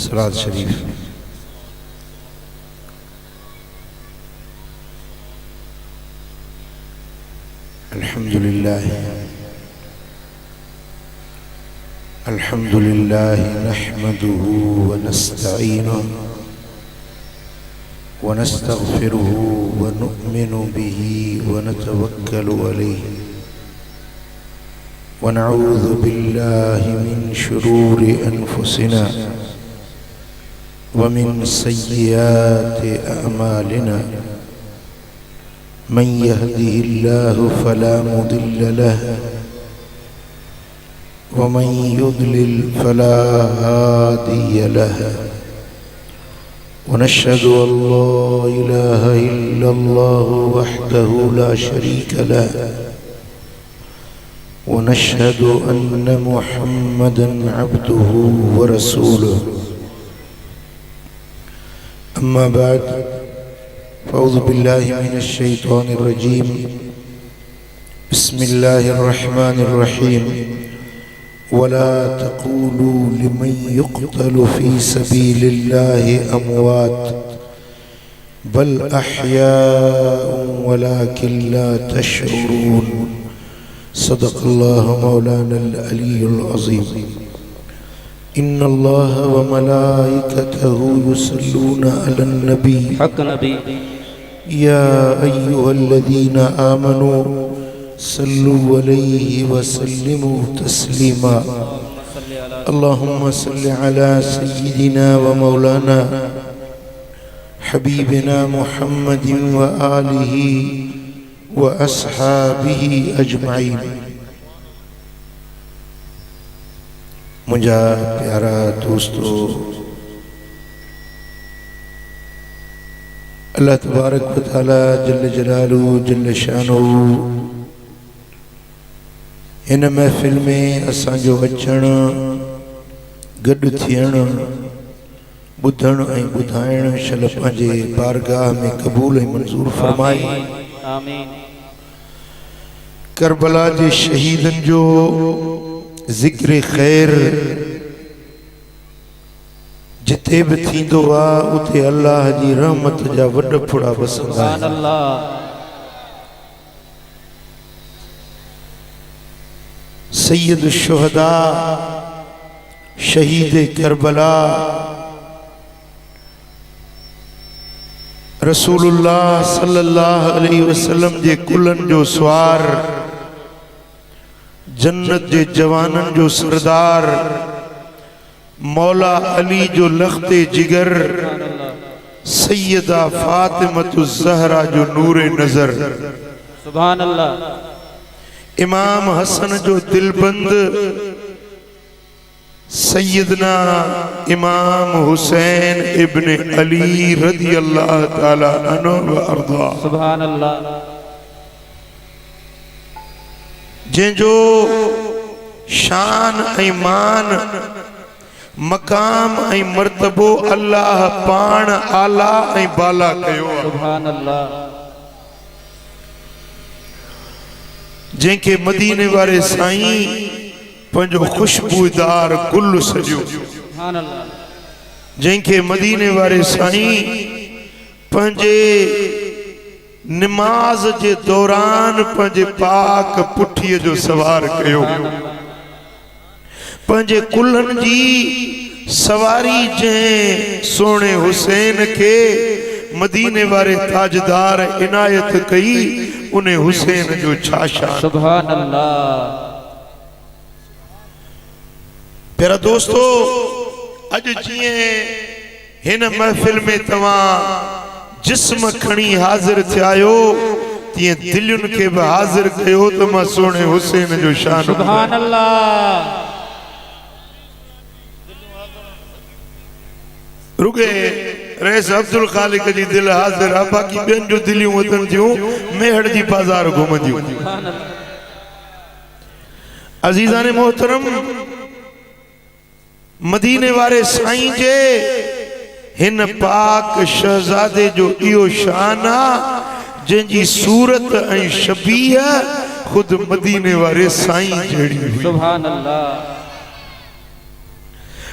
सलात शरीफ। अल्हम्दुलिल्लाह अल्हम्दुलिल्लाह नहमदुहु व नस्तईनुहु व नस्तगफिरुहु व नुअ्मिनु बिही व नतवक्कलु अलैहि व नऊज़ु बिल्लाहि मिन शुरूरि अनफुसिना व मिन सय्यिआति अअमालिना मन यहदिहिल्लाहु फला मुदिल्ल लहु व मन युद्लिल फला हादिय लहु व नशहदु अल्ला इलाहा इल्लल्लाहु वहदहु ला शरीक लहु व नशहदु अन्न मुहम्मदन अब्दुहु व रसूलुहु। अम्मा बाद फ़अऊज़ु बिल्लाहि मिनश शैतानिर रजीम। बिस्मिल्लाहिर रहमानिर रहीम। वला तक़ूलू लिमन युक़्तलु फ़ी सबीलिल्लाहि अमवात बल अहयाउन वलाकिन ला तशऊरून। सदक़ल्लाहु मौलानल अलीयुल अज़ीम। इन्नल्लाह व मलाइकतहु युसल्लूना अलन नबी हक़ नबी या अय्युहल्लज़ीना आमनू सल्लु अलैहि व सल्लिमू तस्लीमा। अल्लाहुम्मा सल्लि अला सय्यिदिना व मौलाना हबीबिना मुहम्मदिन व आलिहि व अस्हाबिहि अजमाइन। मुझा प्यारा दोस्तों, अल्लाह तबारक व तआला जल्ल जलालुहु जल्ल शानुहु इन महफ़िल में असांजो अचण गॾु थियण ॿुधण ऐं ॿुधाइण शल पंहिंजे बारगाह में क़बूल ऐं मंज़ूर फरमाए। आमीन। करबला जे शहीदन जो ज़िक्र ख़ैर जिथे भी थींदो आ उथे अल्लाह जी रहमत जा वड फुड़ा वसंदा आहिनि। सैयद शुहदा शहीद करबला रसूलुल्लाह सल्लल्लाहु अलैहि वसल्लम जे कुलन जो स्वार, जन्नत जे जवानन जो सरदार, मौला अली जो लख्ते जिगर, सैयदा फातिमतु ज़हरा जो नूरे नजर, सुभान अल्लाह, इमाम हसन जो दिलबंद, सैयदना इमाम हुसैन इब्न अली रज़ी अल्लाह ताला अन्हु व अर्दा। सुभान अल्लाह। जंहिंजो शान ऐं मान मकाम ऐं मर्तबो अल्लाह पाण आला ऐं बाला कयो। सुभान अल्लाह। जंहिंखे मदीने वारे साईं पंहिंजो खुशबूदार गुल सजो, सुभान अल्लाह। जंहिंखे मदीने वारे साईं पंहिंजे निमाज जे दौरान पंहिंजे पाक पुठीअ जो सवार कयो, पंहिंजे कुलन जी सवारी जंहिं सोने हुसैन के मदीने वारे ताजदार इनायत कई, उन्हें हुसैन जो छा शान। सुभान अल्लाह। प्यारा दोस्तों, अज जिए हिन महफिल में तवा जिस्म खणी हाजिर थियायो, तीअं दिलुन के भी हाजिर कयो तो मां सोने हुसैन जो शान। सुभान अल्लाह। रुगे रईस अब्दुल खालिक जी दिल हाजिर आ, बाकी बेन जो दिलियों वतन थियूं मेहड़ जी बाजार घुमंदियूं। अजीजान मोहतरम, मदीने वारे साईं जे हिन पाक शहजादे जो इहो शान आ जंहिंजी सूरत ऐं शबीह खुद मदीने वारे साईं जहिड़ी हुई। सुभान अल्लाह।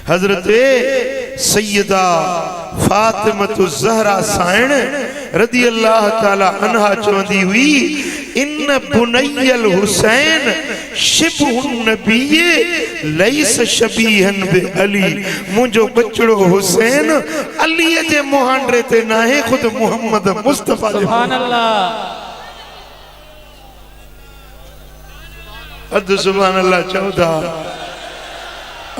हजरत सैयदा फातिमतु ज़हरा साइण रदी अल्लाह ताला अन्हा चवंदी हुई इन बुनैयल हुसैन शिबहुन नबीये लैस शबीहन बि अली मुंजो बचड़ो हुसैन अली जे मुहांडरे ते नाहे खुद मोहम्मद मुस्तफा सुभान अल्लाह अद सुभान अल्लाह चौदा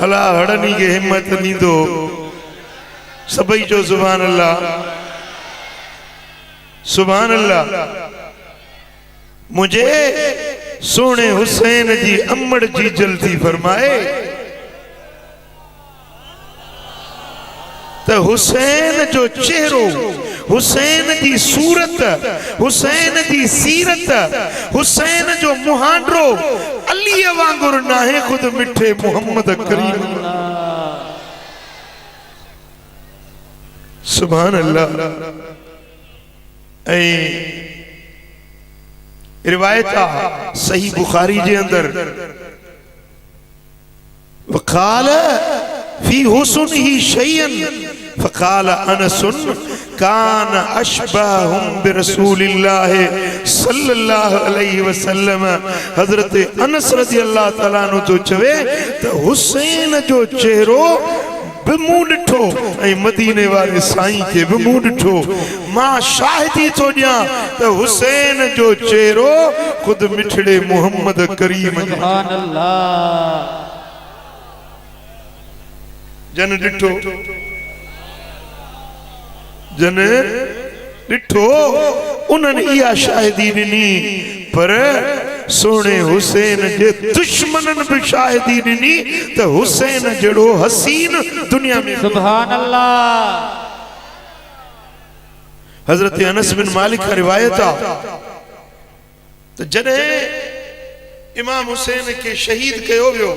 अल्लाह हड़नी के हिम्मत नी दो सबई जो सुभान अल्लाह सुभान अल्लाह मुझे सोने हुसैन जी अम्मड़ जी जल्दी फरमाए तो हुसैन जो चेहरो हुसैन जी सूरत हुसैन जी सीरत हुसैन जो मुहांडरो अली वांगुर नाहे खुद मिठे मोहम्मद करीम सुभान अल्लाह रिवायत सही बुखारी जे अंदर वकाल फी हुस्निही शैयन फकाल अनसुन कान अशबहुम बिरसूलिल्लाह सल्लल्लाहु अलैहि वसल्लम हजरत अनस रज़ी अल्लाह तआला नु जो चवे तो हुसैन जो चेहरो बिमूं ॾिठो ऐं मदीने वाले साईं खे बिमूं ॾिठो मां शाहिदी थो ॾियां त हुसैन जो चेहरो खुद मिठड़े मोहम्मद करीम सुभान अल्लाह जन ॾिठो जन ॾिठो उन्हनि इहा शाहिदी ॾिनी पर सोने हुसैन जे दुश्मनन भी शाहिदी ॾिनी त हुसैन जड़ो हसीन दुनिया में सुभान अल्लाह हजरत अनस बिन मालिक का रिवायत आ तो जडे इमाम हुसैन के शहीद कयो वियो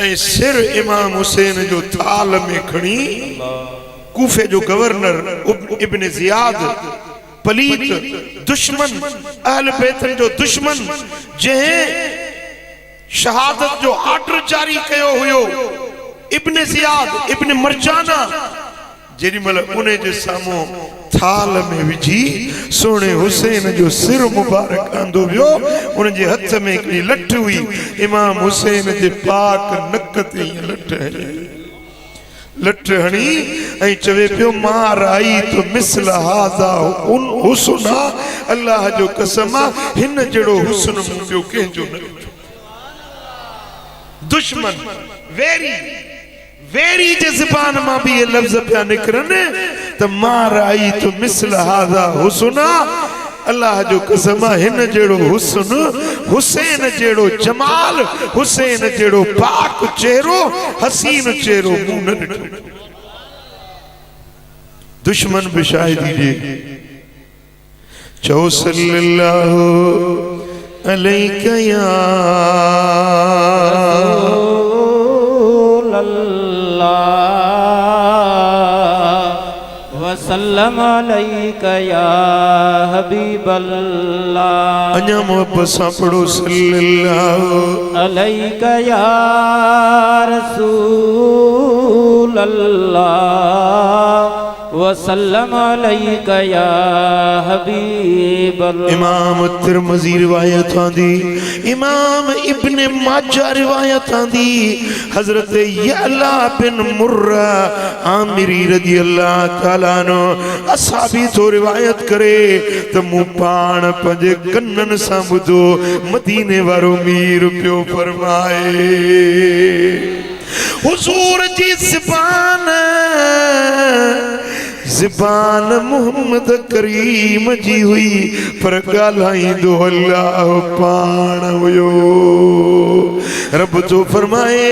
ऐं सिर इमाम हुसैन जो थाल में खणी कूफे जो गवर्नर इब्न जियाद पलीत दुश्मन अहल बैत जो दुश्मन जे शहादत जो आर्डर जारी कयो हुयो इब्न जियाद इब्न मरजाना जेडी मल उन्हें जे सामो थाल में विझी सोने हुसैन जो सिर मुबारक आंदो वियो उन जे हथ में हिकड़ी लठ हुई इमाम हुसैन जे पाक नक ते लठ हणी ऐं चवे पियो मां राई तो मिसल हाज़ा उन हुस्ना अल्लाह जो कसम हिन जड़ो हुस्न मूं ॿियो कंहिंजो न दुश्मन वेरी वेरी जे ज़बान मां भी ये लफ्ज पिया निकरनि त मां राई तो मिसल हाज़ा हुस्ना अल्लाह जो कसम हिन जड़ो हुस्न हुसैन जड़ो जमाल हुसैन जड़ो पाक चेहरो हसीन चेहरो मूं न ॾिठो दुश्मन भी शाहिदी जे चओ सल्लल्लाहु अलैका या वसल्लम अलैका या हबीब अल्लाह अन्या मोहब्बत सां पढ़ो सल्लल्लाहु अलैका या रसूल अल्लाह वसल्लम अलैका या हबीब अल्लाह इमाम तिरमिज़ी रिवायत आंदी इमाम इब्न माजा रिवायत आंदी हजरत यअला बिन मुर्रा आमिरी रज़ी अल्लाह ताला नो असहाबी तो रिवायत करे त मूं पाण पंहिंजे कन्ननि सां ॿुधो मदीने वारो मीर पियो फरमाए हुजूर जी ज़बान मोहम्मद करीम जी हुई पर ॻाल्हाईंदो अल्लाह पाण हुयो रब जो फरमाए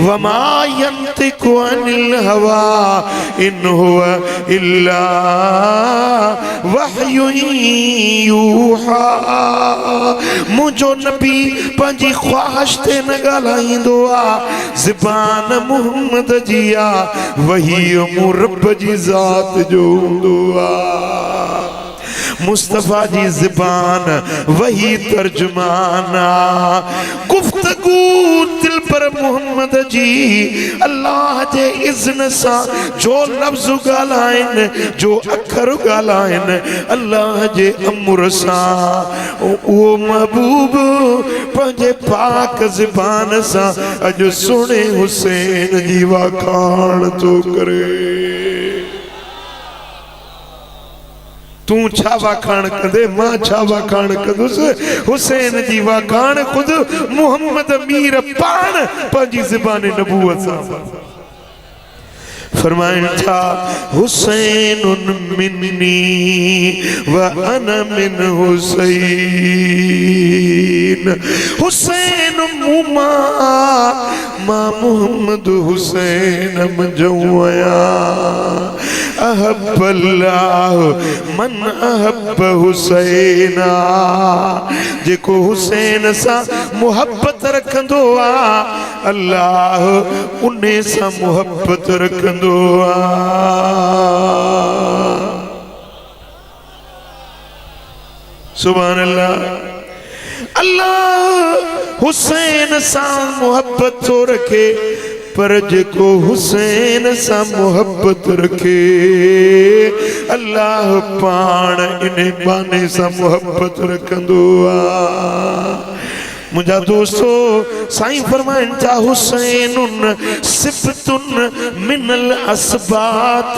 वमा यंतिकु अनिल हवा इन हुवा इल्ला वहयु यूहा मुझो नबी पंहिंजी ख्वाहिश ते न ॻाल्हाईंदो आ ज़बान मोहम्मद जी आ वही मूं रब जी ज़ात जो हूंदो आ मुस्तफा जी ज़बान वही तर्जुमाना गुफ्तगू दिल पर मोहम्मद जी अल्लाह जे इज़्न सा जो लफ्ज़ गालाइन जो अखर गालाइन अल्लाह जे अमर सा ओ महबूब पंजे पाक ज़बान सा अज सुने हुसैन जी वाखाण तो करे तू छा वाखाण कंदे मां छा वाखाण कंदुस हुसैन जी वाखाण खुद मोहम्मद मीर पान पंजी ज़बान नबूवत सा फरमाइन था हुसैनुन मिन्नी व अना मिन हुसैन हुसैन मुमा मा मोहम्मद हुसैन मजौया अहब्बल्लाह मन अहब्ब हुसैना जेको हुसैन सा मोहब्बत रखंदो आ अल्लाह उन्हे सा मोहब्बत रखंदो आ सुभान अल्लाह अल्लाह हुसैन सा मोहब्बत तो रखे पर जेको हुसैन सा मोहब्बत रखे अल्लाह पाण इन्हें बाने सा मोहब्बत रखंदो आ मुझा दोस्तों साईं फरमाइन था हुसैनुन सिफतुन मिनल असबात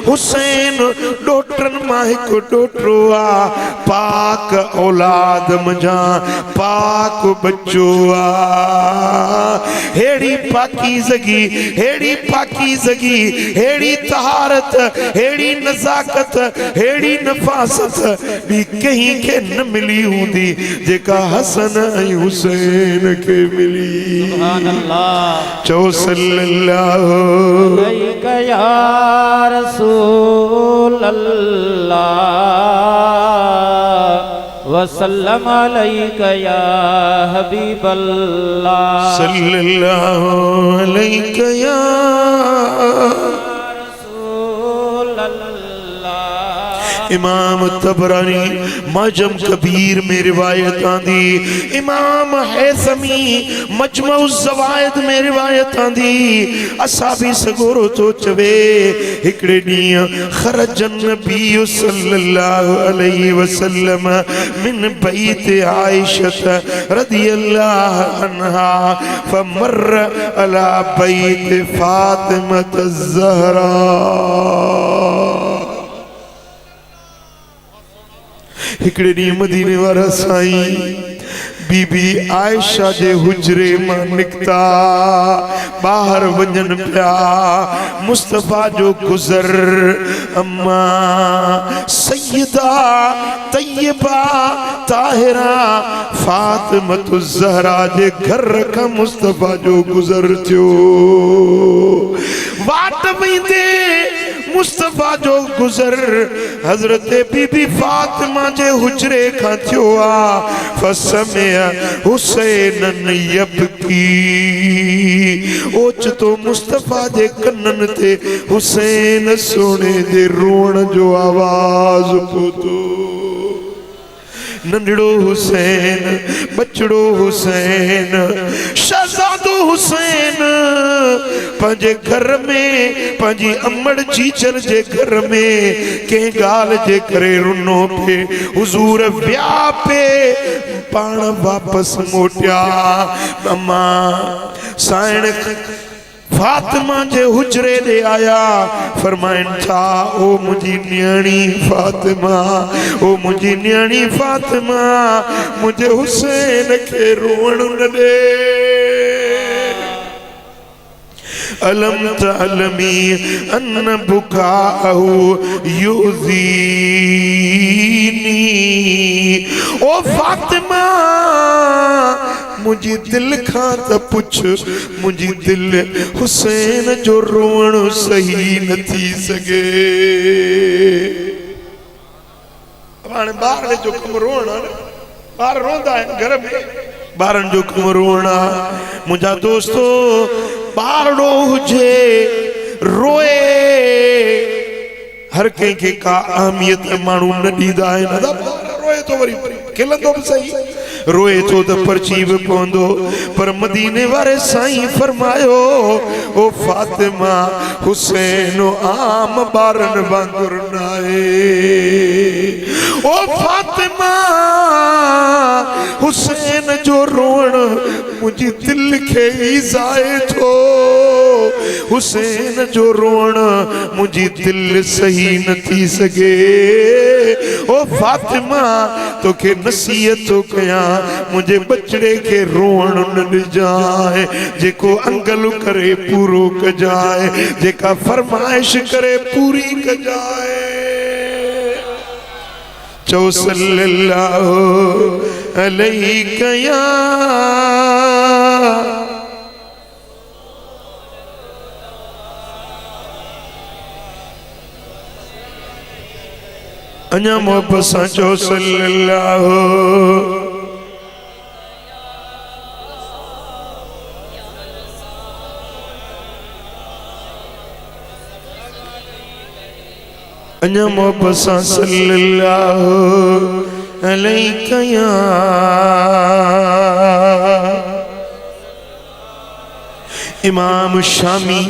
हुसैन डोटरन मां को डोटरो आ पाक औलाद मुझा पाक बच्चो आ हेड़ी पाकीज़गी हेड़ी तहारत हेड़ी नज़ाकत हेड़ी नफासत भी कहीं के न मिली हूंदी जेका हसन हुसैन के मिली सुभान अल्लाह चो सल्लल्लाहु अलैहि या रसूल अल्लाह वसल्लम अलैहि या हबीब अल्लाह सल्लल्लाहु अलैहि या रसूल अल्लाह इमाम तबरानी मजम कबीर में रिवायत आंदी इमाम हैसमी मजमउ ज़वाइद में रिवायत आंदी असाबी सगोरो तो चवे हिकड़े ॾींहुं खरजन नबी सल्लल्लाहु अलैहि वसल्लम मिन बैत आयशत रदियल्लाहु अन्हा फमर अला बैत फातिमत ज़हरा हिकड़े ॾींहुं मदीने वारा साईं बीबी आयशा जे हुजरे मां निकता बाहर वञन पिया मुस्तफा जो गुज़र अम्मा सैयदा तैयबा ताहिरा फातिमतु ज़हरा जे घर खां मुस्तफा जो गुज़र थियो वाट वेंदे मुस्तफा जो गुज़र हजरत बीबी फातिमा जे हुजरे खां थियो आ फसमिया हुसैनन यबकी ओचतो मुस्तफा जे कन्नन ते हुसैन सोने जे रोण जो आवाज पोतो नंढड़ो हुसैन बचड़ो हुसैन शहजादो हुसैन पंहिंजे घर में पंहिंजी अमड़ चीचर जे घर में कंहिं ॻाल्हि जे करे रुनो पे हुज़ूर विया पे पाण वापस मोटिया अम्मा साइण फातिमा जे हुजरे दे आया फरमाइन था ओ मुझी न्याणी फातिमा ओ मुझी न्याणी फातिमा मुझे हुसैन के रोण न दे अलम तअलमी अन्न बुकाहु युज़ीनी ओ फातिमा मुझी दिल खां त पुछ मुझी दिल हुसैन जो रोण सही न थी सके हाणे ॿार जो कम रोण ॿार रोंदा आहिनि घर में ॿारनि जो कम रोण मुंहिंजा दोस्तो ॿारड़ो हुजे रोए हर कंहिं खे का अहमियत माण्हू न ॾींदा आहिनि। रोए तो वरी खिलंदो बि सही, रोए तो त परची बि पवंदो। पर मदीने वारे साईं फरमायो ओ फातिमा हुसैन आम ॿारनि वांगुर न आहे। ओ फातिमा हुसैन जो रोअण मुंहिंजी दिल खे ईज़ाए थो। हुसैन जो रोअण मुंहिंजी दिल सही न थी सघे। ओ फातिमा तोखे नसीहत थो कयां, मुंहिंजे बचड़े खे रोअण न ॾिजाए। जेको अंगल करे पूरो कजाए, जेका फरमाइश करे पूरी कजाए। चो सल्लल्लाहु अलैहि या अञा मोहब्बत सां चो सल्लल्लाहु। अञा मोहब्बत सां सल्लल्लाहु अलैहि या इमाम शामी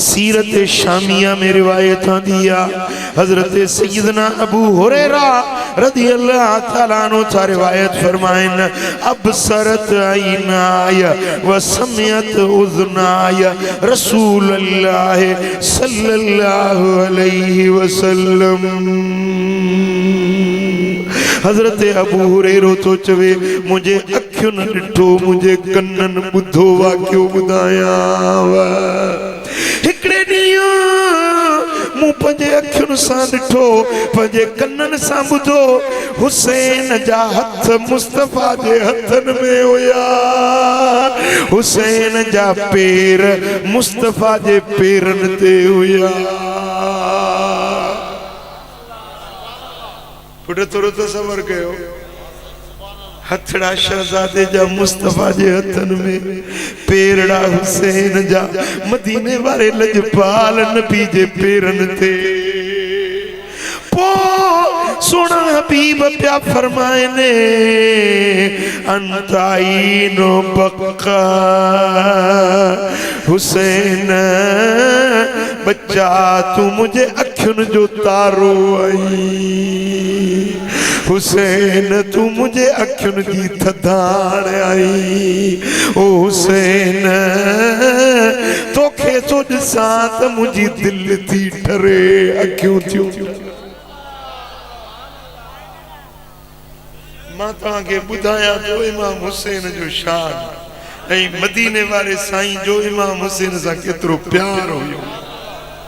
सीरत शामिया में रिवायत दिया। हजरत सैयदना अबू हुरैरा रज़ी अल्लाह तआला अन्हु था रिवायत फरमाइन, अबसरत ऐनाय व समियत उज़नाय रसूलल्लाह सल्लल्लाहु अलैहि वसल्लम। हजरत अबू हुरैरा तो चवे मुझे अखियुनि ॾिठो, मुझे कन्ननि ॿुधो, वाक़ियो ॿुधायांव। हिकिड़े ॾींहुं मूं पंहिंजे अखियुनि सां ॾिठो, पंहिंजे कन्ननि सां ॿुधो, हुसैन जा हथ मुस्तफ़ा जे हथनि में हुया। हुसैन जा पेर मुस्तफ़ा जे पेरनि ते हुया। पुट थोरो तसवर कयो, हथड़ा शहजादे जा मुस्तफ़ा जे हथन में, पेरड़ा हुसैन जा मदीने वारे लजपाल नबी जे पेरन ते। पो सोना हबीब प्या फरमाइने, अंताईनो बक्का हुसैन बच्चा तू मुझे अखियुन जो तारो आई। हुसैन तू मुझे अखियुन जी थधाण आई। ओ हुसैन तोखे तो ॾिसां त मुंहिंजी दिल थी ठरे, अखियूं थियूं। मां तव्हांखे ॿुधायां तो इमाम हुसैन जो शान ऐं मदीने वारे साईं जो इमाम हुसैन सां केतिरो प्यार हुयो।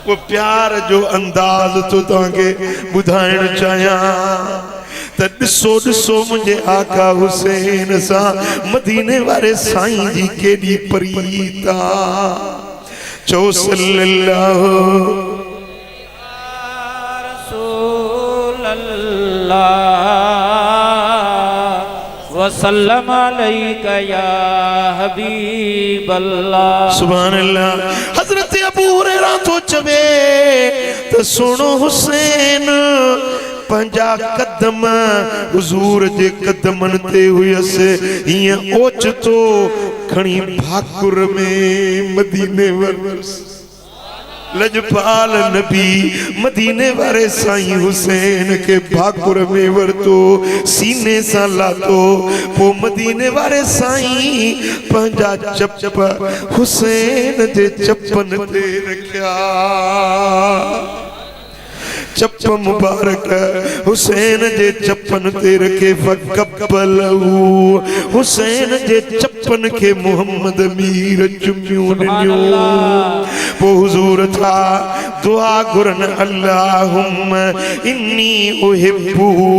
वो प्यार जो अंदाज़ तो तव्हांखे ॿुधाइण चाहियां त ॾिसो ॾिसो मुंहिंजे आका हुसैन सां मदीने वारे साईं जी केॾी प्रीत आ। चो सल्लल्लाहु वसल्लम अलैका या हबीब अल्लाह। सुभान अल्लाह। हजरत अबू हुरैरा तो चवे त सुनो हुसैन पंजा कदम हुजूर जे कदमन ते हुयसि, हीअं ओचितो खणी भाकुर में मदीने वरस। लजपाल नबी मदीने वारे साईं हुसैन के भाकुर में वरतो, सीने सां लातो। पो मदीने वारे साईं पंहिंजा चप हुसैन जे चपन ते रखिया। चप मुबारक हुसैन जे चपन ते रखे, फकबलहू हुसैन जे चपन के मोहम्मद मीर चुमियो ॾिनियो। पो हुजूर था दुआ घुरन, अल्लाहुम्मा इन्नी उहिब्बुहु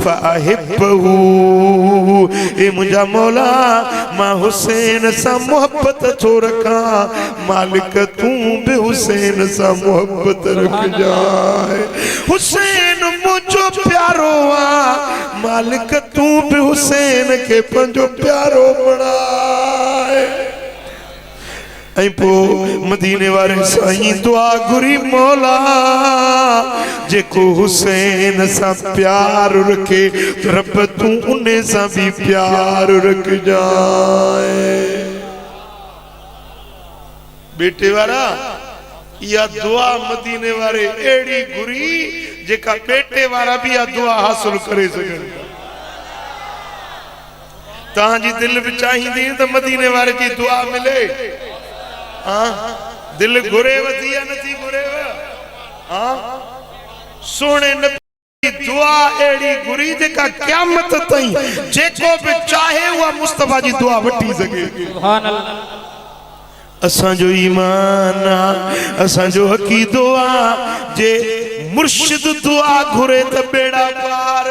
फअहिब्बहु। ए मुंहिंजा मौला मां हुसैन सां मोहब्बत थो रखां, मालिक तूं बि हुसैन सां मोहब्बत रखजाए। हुसैन मुझो प्यारो आ, मालिक तू भी हुसैन के पंजो प्यारो बणाए। ऐं पोइ मदीने वारे साईं दुआ घुरी मौला जेको हुसैन सां प्यार रखे रब तू उन सां भी प्यार रख जाए। बेटे वारा या दुआ मदीने वारे एड़ी घुरी जेका बेटे वारा भी या दुआ हासिल करे सघन। तांजी दिल में चाहिए तो मदीने वाले की दुआ मिले। हाँ दिल घुरे वधी या नथी घुरे। हाँ सोने नबी दुआ एड़ी घुरी जेका क़यामत ताईं जेको भी चाहे वह मुस्तफा जी दुआ वठी सके। सुभान अल्लाह। असां जो ईमान आ, असां जो अकीदो आ जे मुर्शिद दुआ घुरे त बेड़ा पार।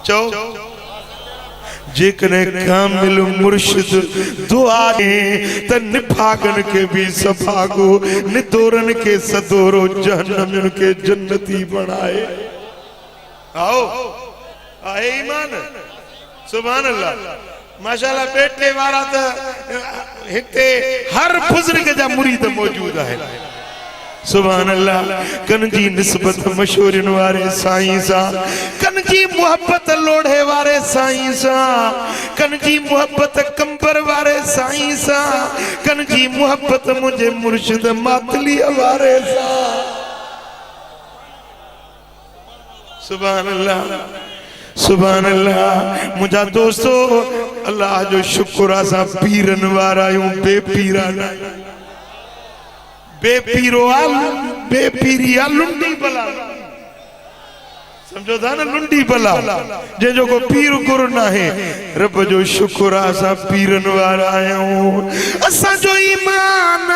चो जेकने कामिल मुर्शिद दुआ दे त निफागन के भी सफागो निदोरन के सदोरो जहन्नम के जन्नती बनाए। आओ आए ईमान। सुभान अल्लाह। माशाअल्लाह बेटे वाला तो हिते हर बुजुर्ग जा मुरीद मौजूद है। सुभान अल्लाह। कनजी निस्बत मशहूरन वारे साईं सा, कनजी मोहब्बत लोढ़े वारे साईं सा, कनजी मोहब्बत कंबर वारे साईं सा, कनजी मोहब्बत मुझे मुर्शिद मातली वारे सा। सुभान अल्लाह सुभान अल्लाह। मुझा दोस्तों अल्लाह जो शुक्र आसा पीरन वारा यूं बेपीरा ना बेपीरो बेपीरिया लुंडी बला समझो था ना लुंडी बला जे जो को पीर गुरु ना है। रब जो शुक्र आसा पीरन वारा आयूं। असा जो ईमान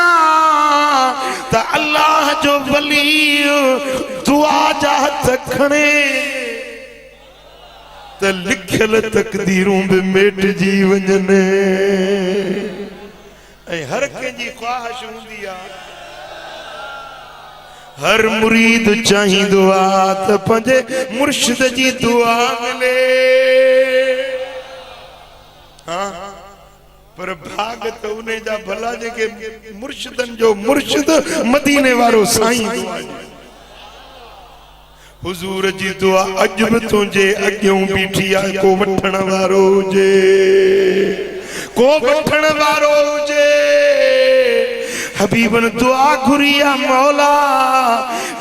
ता अल्लाह जो वली दुआ जा हथ खणे त लिखल तकदीरूं भी मेट जी वजने। हर कंहिंजी ख्वाहिश हूंदी आ। हर मुरीद चाहिंदो आ त पंहिंजे मुर्शिद जी दुआ मिले। हाँ पर भाग तो उन्हें जा भला जेके मुर्शिदन जो मुर्शिद मदीने वारो साईं दुआ हुजूर जी दुआ अज भी तुझे अग्यों बीठी आ। को वठण वारो जे को वठण वारो जे हबीबन दुआ घुरिया मौला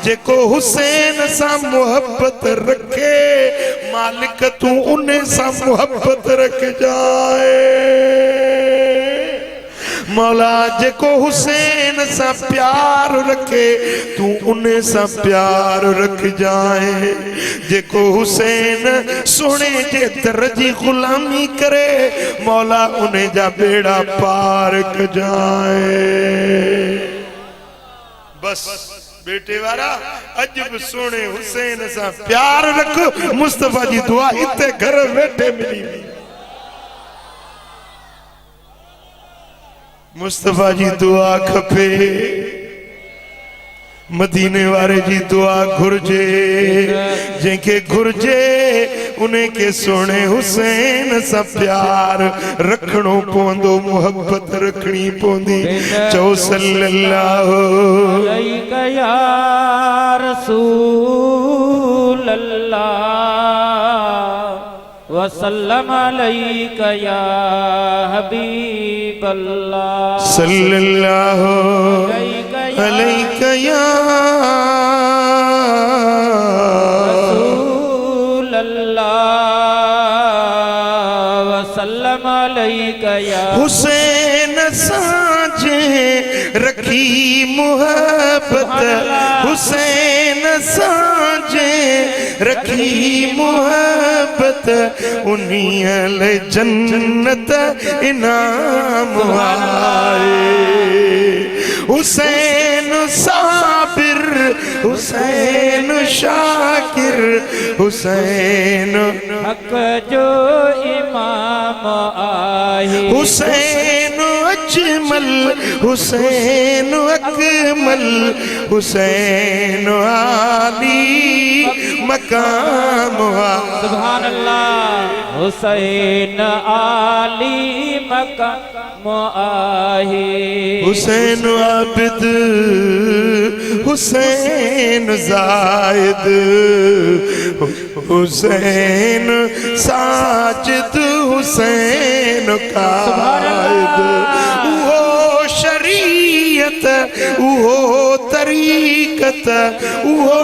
जेको हुसैन सा मोहब्बत रखे मालिक तू उन्हें सा मोहब्बत रख जाए। मौला जेको हुसैन सा प्यार रखे तू उन्हें सा प्यार रख जाए। जेको हुसैन सोने जे दर जी गुलामी करे मौला उन्हें जा बेड़ा पार कर जाए। बस बेटे वारा अजब सोने हुसैन सा प्यार रख। मुस्तफा जी दुआ इतने घर बैठे मिली। मुस्तफा जी दुआ खपे मदीने वारे जी दुआ घुर्जे जेके घुर्जे उन्हें के सोने हुसैन सा प्यार रखणो पवंदो मोहब्बत रखनी पवंदी। चो सल्लल्लाहु अलैहि या रसूल अल्लाह वसल्लम अलैका या हबीब अल्लाह सल्लल्लाहु अलैका या रसूल अल्लाह वसल्लम अलैका या हुसैन साजे रखी मोहब्बत हुसैन साजे रखी मोहब्बत उन्हीं ले जन्नत इनाम आए। हुसैन साबिर हुसैन शाकिर हुसैन हक जो इमाम आए। हुसैन अजमल हुसैन अकमल हुसैन आली मकाम सुभान अल्लाह हुसैन आली मकाम आहे हुसैन आबिद हुसैन जायद हुसैन साजिद हुसैन कायद वो शरीयत वो तरीकत वो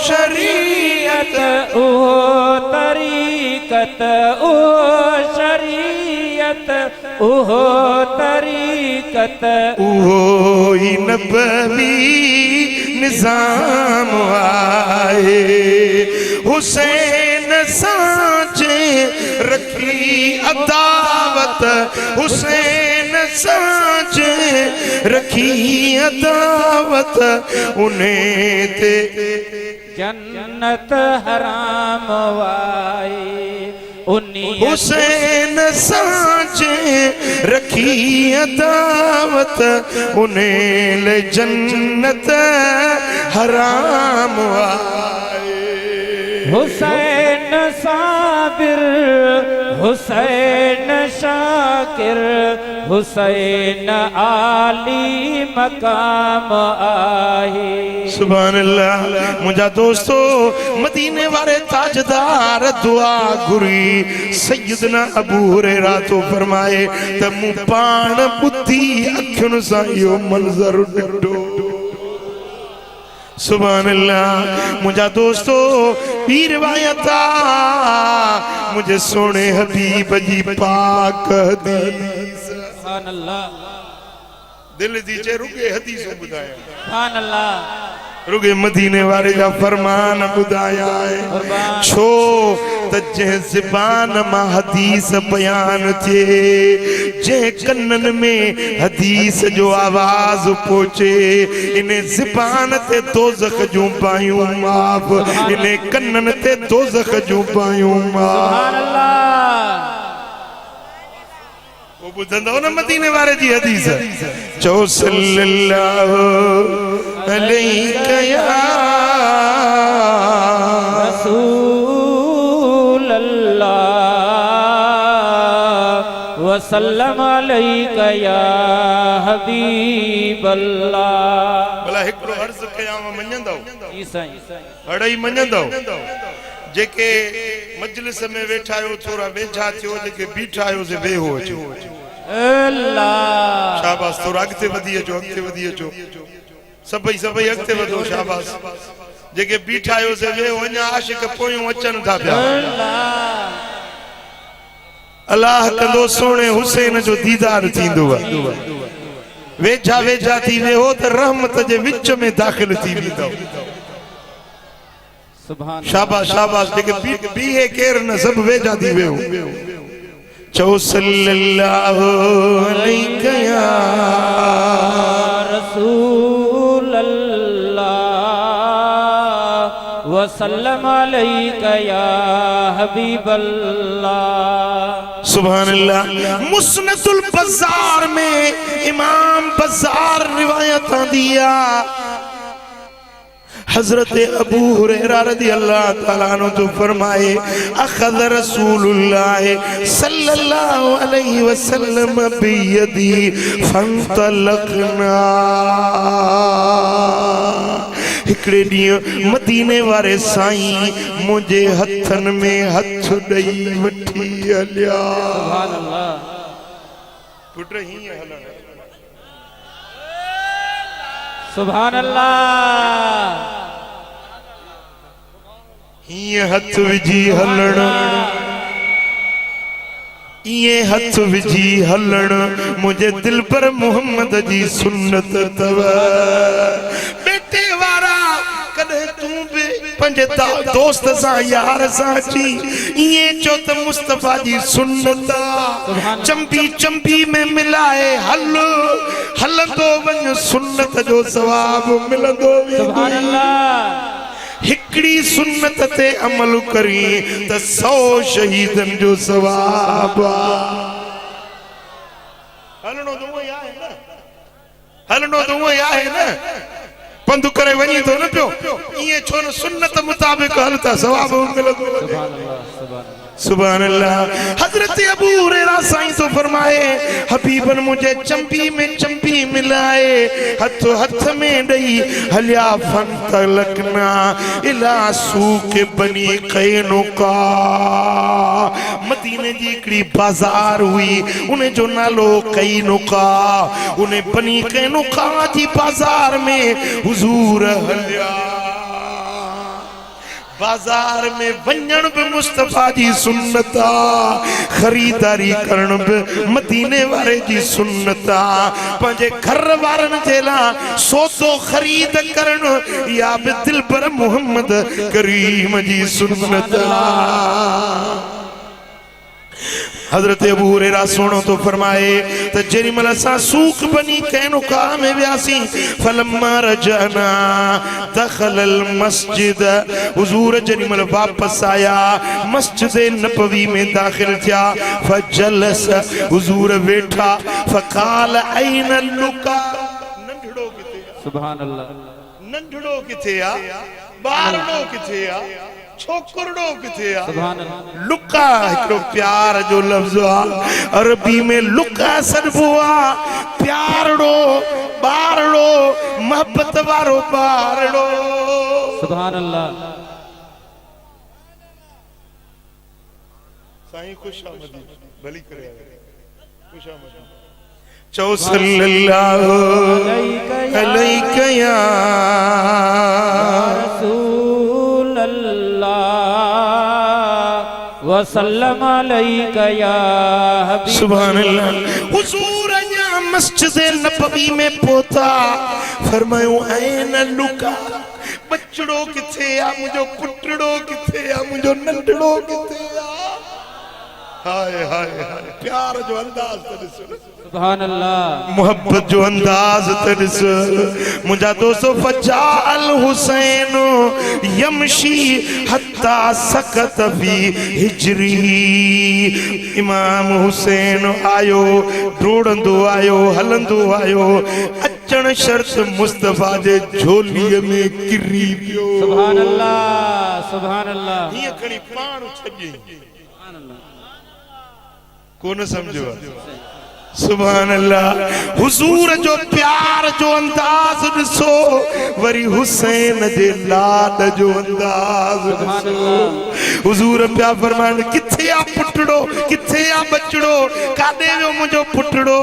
शरीयत ओ तरीकत ओ शरीयत ओ तरीकत वो नबवी निजाम आए हुसैन साचे रखी अदावत हुसैन साचे रखी अदावत उन्हें ते जन्नत हराम वाए हुसैन साचे रखी अदावत उन्हें ले जन्नत हराम आए हुसैन साबिर हुसैन शाकिर हुसैन आली मकाम आहे सुभान अल्लाह मुझा दोस्तों मदीने वाले ताजदार दुआ गुरी सैयदना अबू हुरैरा तो फरमाए त मूं पाण बुद्धि अखियुनि सां इहो मंज़र ॾिठो सुभान अल्लाह मुझा दोस्तों ॿी रिवायत मुझे सोने हबीब जी पाक हदीस सुभान अल्लाह दिल दी चे रुगे हदीसों ॿुधाया सुभान अल्लाह रुगे मदीने वाले जा फरमान ॿुधाया है छो त जंहिं ज़बान मां हदीस बयान थिए जंहिं कननि में हदीस जो आवाज़ पहुचे इन ज़बान ते दोज़ख जूं पायूं माफ़ इन कननि ते दोज़ख जूं पायूं माफ़ सुभान अल्लाह वो ॿुधंदव न मदीने वारे जी हदीस चओ सल्लल्लाहु अलैहि या रसूल अल्लाह वसल्लम अलैका या हबीब अल्लाह भला हिकिड़ो अर्ज़ कयांव मञंदव जी साईं अड़ई मञंदव जेके मजलिस में वेठा आहियो थोरा वेझा थियो जेके बीठा आहियो से वेहो अचो अल्लाह शाबाश थोरा अॻिते वधी अचो सभई अॻिते वधो शाबाश जेके बीठा आहियो से वेहो अञा आशिक पोयूं अचनि था पिया अल्लाह कंदो सोने हुसैन जो दीदार थींदो वेझा वेझा थी वेहो त रहमत जे विच में दाख़िल थी वेंदव शाबाश शाबाश जेके बीहे केर न सब वेझा थी वेहो चओ सल्लल्लाहु अलैहि या रसूल अल्लाह वसल्लम अलैका या हबीब अल्लाह सुभान अल्लाह मुस्नदुल बज़ार में इमाम बज़ार रिवायत दिया हजरत अबू हुरैरा रज़ी अल्लाह ताला अन्हु तो फरमाए अखज़ रसूलुल्लाह सल्लल्लाहु अलैहि वसल्लम बियदी फंतलकना हिकड़े ॾींहुं मदीने वारे साईं मुझे हथन में हथ ॾेई वठी हलिया सुभान अल्लाह पुट हीअं हलण सुभान अल्लाह हीअं हथ विझी हलण ये हथ विझी हलण मुझे दिल पर मोहम्मद जी सुन्नत तव बेटे वारा कदे तू भी पंजे दोस्त सा यार साची ये चो त मुस्तफा जी सुन्नत चंपी चंपी में मिलाए हल हलंदो वञ सुन्नत जो सवाब मिलंदो सुभान अल्लाह हिकड़ी सुन्नत ते अमल करी त 100 शहीदन जो सवाब हलणो तो वो आहे न हलणो तो वो आहे न पंधु करे वञी तो न पियो इए छो न सुन्नत मुताबिक हलता सवाब मिलंदो सुभान अल्लाह सुभान अल्लाह सुभान अल्लाह। हजरत अबू हुरैरा साईं तो फरमाए हबीबन मुझे चंपी में चंपी मिलाए हथ हथ में दई हलिया फन तलकना इला सूक बनी कैनुका। मदीने जी हिकड़ी बाजार हुई उन्हें जो नालो कैनुका उन्हें बनी कैनुका जी बाजार में हुजूर हलिया बाजार में वंजन भी मुस्तफा जी सुन्नता खरीदारी करण भी मदीने वाले जी सुन्नता पंजे घर वारन जेला सौदो खरीद करण या भी दिल पर मोहम्मद करीम जी सुन्नता। हजरत अबू हुरैरा सुनो तो फरमाए तो जेरी मल असां सूक बनी कैनुका में व्यासी फलम्मा रजना दखल अल मस्जिद हुजूर जेरी मल वापस आया मस्जिद नबवी में दाखिल थिया फजलस हुजूर बैठा फकाल ऐन लुका नंढड़ो किथे सुभान अल्लाह नंढड़ो किथे आ बारड़ो किथे आ छोकरड़ो किथे आ सुभान अल्लाह लुका हिकड़ो प्यार जो लफ्ज आ अरबी में लुका सॾबो आ प्यारड़ो बारड़ो मोहब्बत वारो बारड़ो सुभान अल्लाह साईं खुशामदी भली करे खुशामदी चौ सल्लल्लाहु अलैका या रसूल अल्लाह वसल्लम अलैका या हबीब सुभान अल्लाह। हुजूर अञा मस्जिद नबवी में पहुता फरमायो ऐन लुका बचड़ो किथे आ मुंहिंजो पुटड़ो किथे आ मुंहिंजो नंढड़ो किथे आ हाय हाय हाय प्यार जो अंदाज त ॾिसो सुभान अल्लाह मोहब्बत जो अंदाज त ॾिस मुंहिंजा दोस्तो फजाल हुसैन यमशी हत्ता सकत फी हिजरी इमाम हुसैन आयो डोड़ंदो आयो हलंदो आयो अचण शर्त मुस्तफा जे झोलीअ में किरी पियो सुभान अल्लाह सुभान अल्लाह हीअं खणी पाण छॾे सुभान अल्लाह कोन समझो सुभान अल्लाह। हुजूर जो प्यार जो अंदाज ॾिसो वरी हुसैन जे लाड जो अंदाज सुभान अल्लाह हुजूर प्या फरमान किथे आ पुटड़ो किथे आ बचड़ो काॾे वियो मुंहिंजो पुटड़ो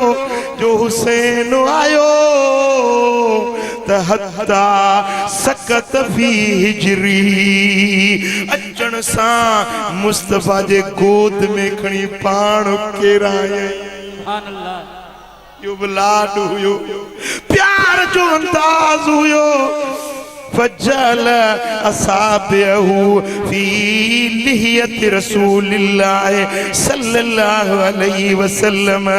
जो हुसैन आयो त हत्ता सकत फी हिजरी अचण सां मुस्तफा जे गोद में खणी पाण केराए सुभान अल्लाह यो लाड हुयो प्यार जो अंदाज हुयो फजल असाबिहु फी लिहियत रसूलिल्लाह सल्लल्लाहु अलैहि वसल्लम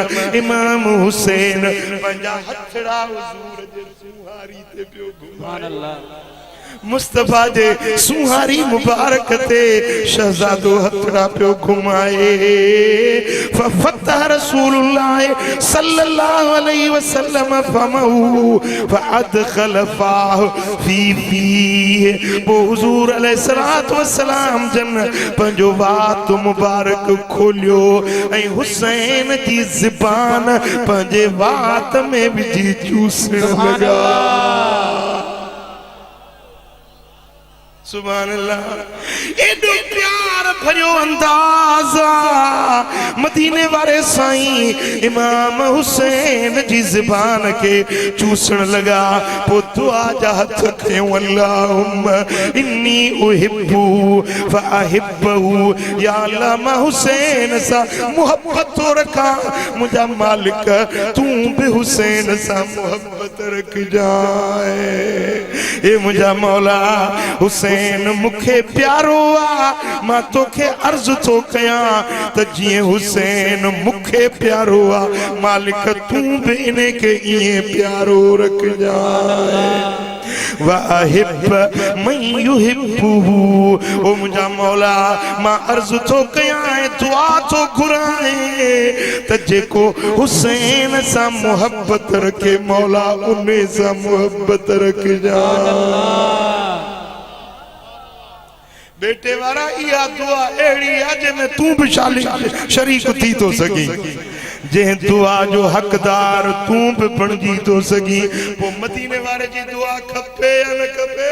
इमाम हुसैन पंजा हथड़ा हुजूर जे सुहारी ते पियो सुभान अल्लाह मुस्तफा जे सुहारी मुबारक ते शहजादो हथड़ा पियो घुमाए फफतह रसूलुल्लाह सल्लल्लाहु अलैहि वसल्लम फमहु फअदखल फाह फी वो हुजूर अलैहिस्सलातु वस्सलाम जन पंजो वात मुबारक खोलियो ऐं हुसैन जी ज़बान पंजे वात में विझी चूसण लगा सुभान अल्लाह। एडो प्यार भरियो अंदाज़ा मदीने वाले साईं इमाम हुसैन जी ज़बान के चूसण लगा पो दुआ जा हथ खयो अल्लाहुम्मा इन्नी उहिब्बु फअहिब्बहु या अल्लाह मां हुसैन सा मोहब्बत तो रखा मुझा मालिक तू भी हुसैन सा मोहब्बत रख जाए ए मुझा मौला हुसैन मुखे प्यारो आ मां तोखे अर्ज तो कया त जिए हुसैन मुखे प्यारो आ मालिक तू भी इने के इए प्यारो रख जा वाहिब मन युहिब्बुहु। ओ मुंहिंजा मौला मां अर्ज़ थो कयां दुआ थो घुराए त जेको हुसैन सां मोहब्बत रखे मौला उन सां मोहब्बत रखजा। बेटे वारा इहा दुआ अहिड़ी आहे जंहिंमें तूं बि शरीक थी थो सघीं, जंहिं दुआ जो हक़दार तूं बि बणिजी थो सघीं। पोइ मदीने वारे जी दुआ खपे या न खपे?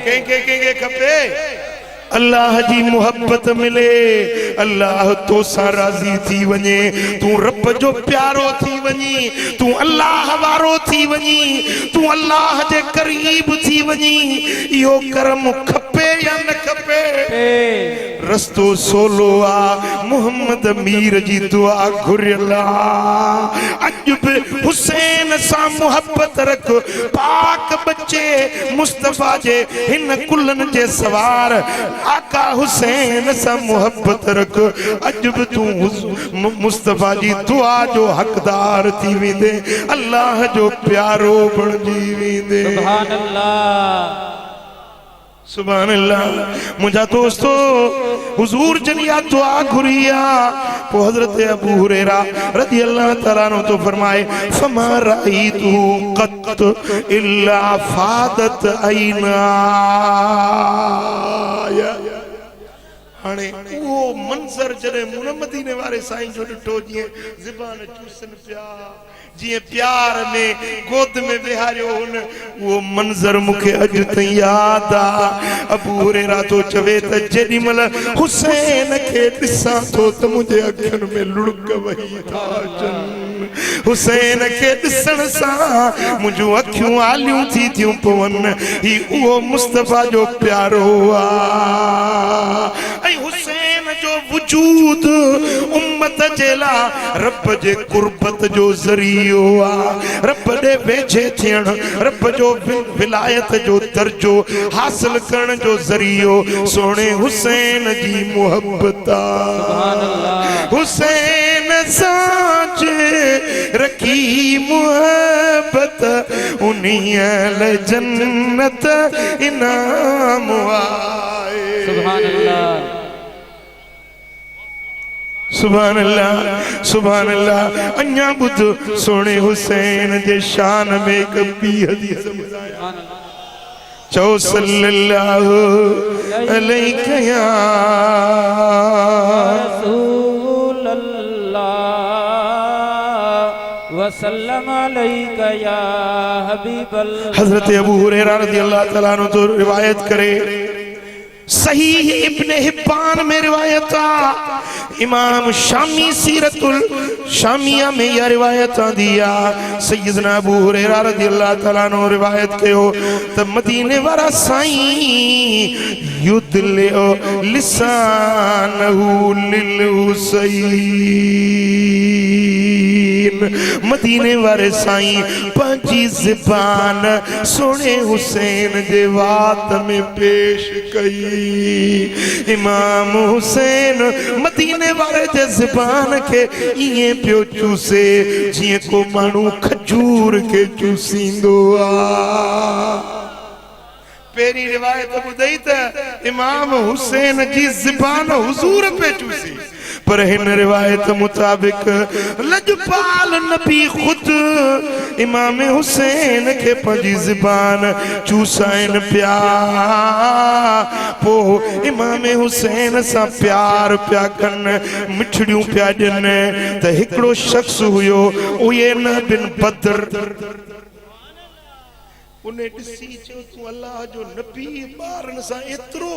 कंहिंखे खपे? अल्लाह जी मोहब्बत मिले, अल्लाह तो सां राज़ी थी वञे, तूं रब जो प्यारो थी वञी, तूं अल्लाह वारो थी वञी, तूं अल्लाह जे करीब थी वञी। इहो करम खपे या न खपे? रस्तो सोलो आ मोहम्मद मीर जी दुआ घुरियल आ। अॼु बि हुसैन सां मोहब्बत रख, पाक बच्चे मुस्तफ़ा जे हिन कुलनि जे सवार आका हुसैन सां मोहब्बत रख। अॼु बि तूं मुस्तफ़ा जी दुआ जो हक़दार थी वेंदे, अल्लाह जो प्यारो बणिजी वेंदे। सुभान अल्लाह, सुभान अल्लाह। मुंहिंजा दोस्तो हुजूर जनिया दुआ घुरिया। पोइ हज़रत अबू हुरैरा रज़ी अल्लाह तआला अन्हु तो फरमाए फमा राइतु क़त इल्ला फादत ऐना। हाणे उहो मंज़र जॾहिं मुन मदीने वारे साईं जो ॾिठो, जीअं ज़बान चूसनि पिया, जीअं प्यार में गोद में विहारियो हुन, उहो मंज़र मूंखे अॼु ताईं यादि आहे। अबू हुरैरा तो चवे त जेॾी महिल हुसैन खे ॾिसां थो त मुंहिंजे अखियुनि में लुड़क वही था अचनि। हुसैन खे ॾिसण सां मुंहिंजूं अखियूं आलियूं थी थियूं पवनि। ही उहो मुस्तफ़ा जो प्यारो आहे। ऐं हुसैन जो वजूद उम्मत जे लाइ रब जे कुर्बत जो ज़रियो आहे, रब ॾे वेझे थियण, रब जो विलायत जो दर्जो हासिल करण जो ज़रियो सोणे हुसैन जी मोहब्बत आहे। हुसैन सां रखी मोहब्बत उन्हीअ लाइ जन्नत इनाम आहे। सुभान अल्लाह, सुभान अल्लाह, सुभान अल्लाह। अञा ॿुध सोणे हुसैन जे शान में हिकु ॿी हदीस चओ सल्लल्लाहु अलैहि या रसूल अल्लाह वसल्लम अलैका या हबीब अल्लाह। हजरत अबू हुरैरा रज़ी अल्लाह तआला अन्हु तो रिवायत करे, सहीह इब्न हिब्बान में रिवायत आ, इमाम शामी सीरतुल शामिया में यह रिवायत आंदी आ। सैयदना अबू हुरैरा रज़ी अल्लाह तआला अन्हु रिवायत कयो त मदीने वारा साईं युदलिओ लिसानहु लिल हुसैन। मदीने वारे साईं पंहिंजी ज़बान सोने हुसैन जे वात में पेश कई। इमाम हुसैन मदीने वारे जे ज़बान के इएं पियो चूसे जीअं को माण्हू खजूर के चूसींदो आहे। पहिरीं रिवायत ॿुधई त इमाम हुसैन जी ज़बान हुज़ूर पे चूसी, पर हिन रिवायत मुताबिक लजपाल नबी खुद इमाम हुसैन के पंहिंजी ज़बान चूसाइन पिया। पोइ इमाम हुसैन सां प्यार पिया कनि, मिठड़ियूं पिया ॾियनि त हिकिड़ो शख़्स हुयो उयैन बिन बद्र। उन ॾिसी चयो तूं अल्लाह जो नबी ॿारनि सां एतिरो,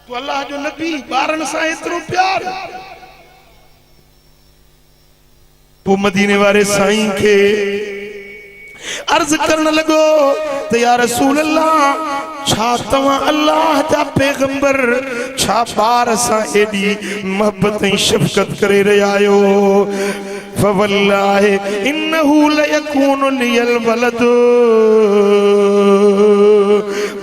तूं अल्लाह जो नबी ॿारनि सां एतिरो प्यार। पोइ मदीने वारे साईं खे अर्ज़ करण लॻो त या रसूल अल्लाह, छा तव्हां अल्लाह जा पैगंबर छा ॿार सां एॾी मोहब्बत ऐं शफ़क़त करे रहिया आहियो? फवल्लाहि इन्नहु लयकूनु लियल वलद,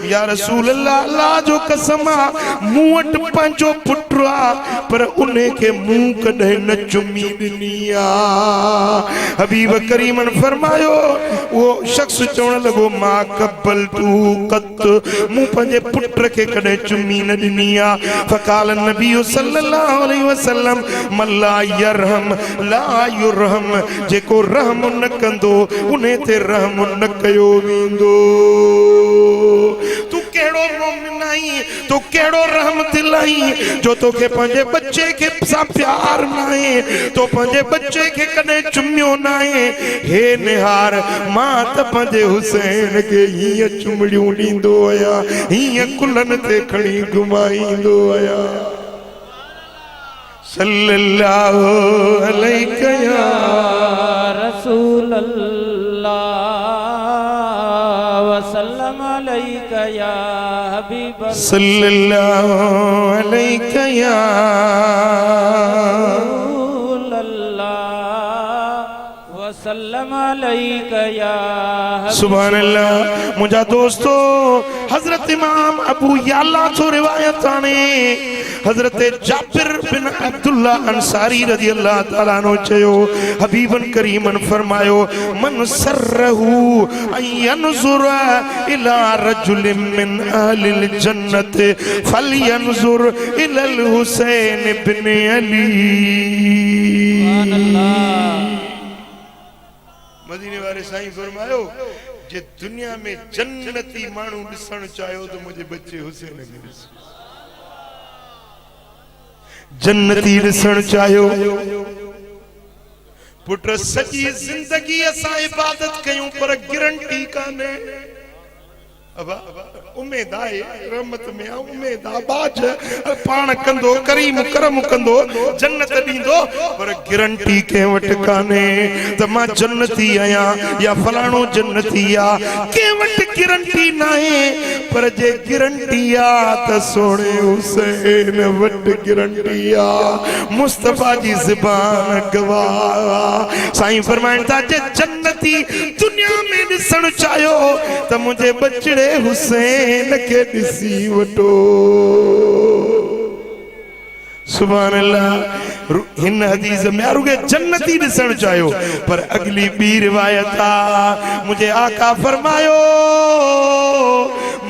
या रसूल अल्लाह, अल्लाह जो कसम आ मूं वटि पंहिंजो पुटु आ पर उन्हें के मुंह कॾहिं न चुमी ॾिनी आ। हबीब करीमन फरमायो, वो शख्स चवण लॻो मां कबल तू कत, मूं पंहिंजे पुट के कॾहिं चुमी न ॾिनी आ। फकाल नबी सल्लल्लाहु अलैहि वसल्लम मल्ला यरहम ला युरहम, जेको रहम न कंदो उन्हें ते रहम न कयो वेंदो। तू केड़ो मोमिन आई, तू केड़ो रहम दिल आई जो तोखे पंहिंजे बच्चे के सां प्यार न आहे, तो पंहिंजे बच्चे के कॾहिं चुमियो न आहे। हे निहार, मां त पंहिंजे हुसैन के हीअं चुमड़ियूं ॾींदो आहियां, हीअं कुल्हनि ते खणी घुमाईंदो आहियां। सल्लल्लाहु अलैहि या रसूल अल्लाह वसल्लम अलैका या हबीब अल्लाह, सल्लल्लाहु अलैहि या रसूल अल्लाह वसल्लम अलैका या हबीब। सुभान अल्लाह। मुझा दोस्तों, हजरत इमाम अबू याला तो रिवायत आने, हजरत जाबिर बिन अब्दुल्ला अंसारी रज़ी अल्लाह ताला अन्हु चयो, हबीबन करीमन फरमायो, मन सर्रहु अन यनजुर इला रजुलिन मिन अहलिल जन्नत फलयनजुर इलल हुसैन बिन अली। मदीने वाले साईं फरमायो, जे दुनिया में जन्नती मानू ॾिसण चाहियो तो मुझे बच्चे हुसैन खे ॾिसो। जन्नती ॾिसण चाहियो, पुट सॼी ज़िंदगी असां इबादत कयूं पर गारंटी कान्हे। उम्मीद आहे रहमत में आ, उम्मीद आ बाज पाण कंदो, करीम करम कंदो, जन्नत ॾींदो, पर गारंटी कंहिं वटि कान्हे त मां जन्नती आहियां या फलाणो जन्नती आ। कंहिं वटि गारंटी न आहे, पर जे गारंटी आ त सोणे हुसैन वटि गारंटी आ। मुस्तफा जी ज़बान गवाह। साईं फरमाइनि था, जे जन्नती दुनिया में ॾिसण चाहियो त मुंहिंजे बचड़े हुसैन के ॾिसी वठो। सुभान अल्लाह। हिन हदीस में रुगे जन्नती ॾिसण चाहियो, पर अगली ॿी रिवायत आ, मुझे आका फरमायो,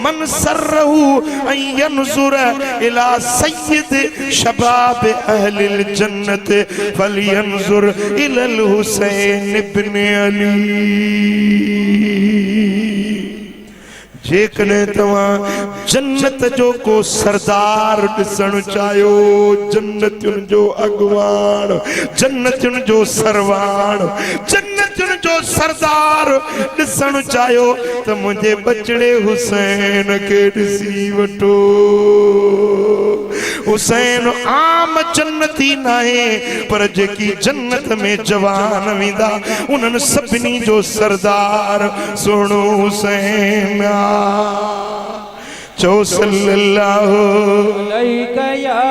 मन सर्रहु अन यनजुर इला सय्यद शबाब अहलिल जन्नत फलयनजुर इलल हुसैन इब्न अली। जेकॾहिं तव्हां जन्नत जो को सरदार ॾिसण चाहियो, जन्नतियुनि जो अॻुवाण, जन्नतियुनि जो सरवाण, जन्नतियुनि जो सरदार ॾिसण चाहियो त मुंहिंजे बचड़े हुसैन खे ॾिसी वठो। हुसैन आम जन्नती न आहे, पर जेकी जन्नत में जवान वेंदा उन्हनि सभिनी जो सरदार सुहिणो हुसैन आ। चो सल्लल्लाहु अलैका या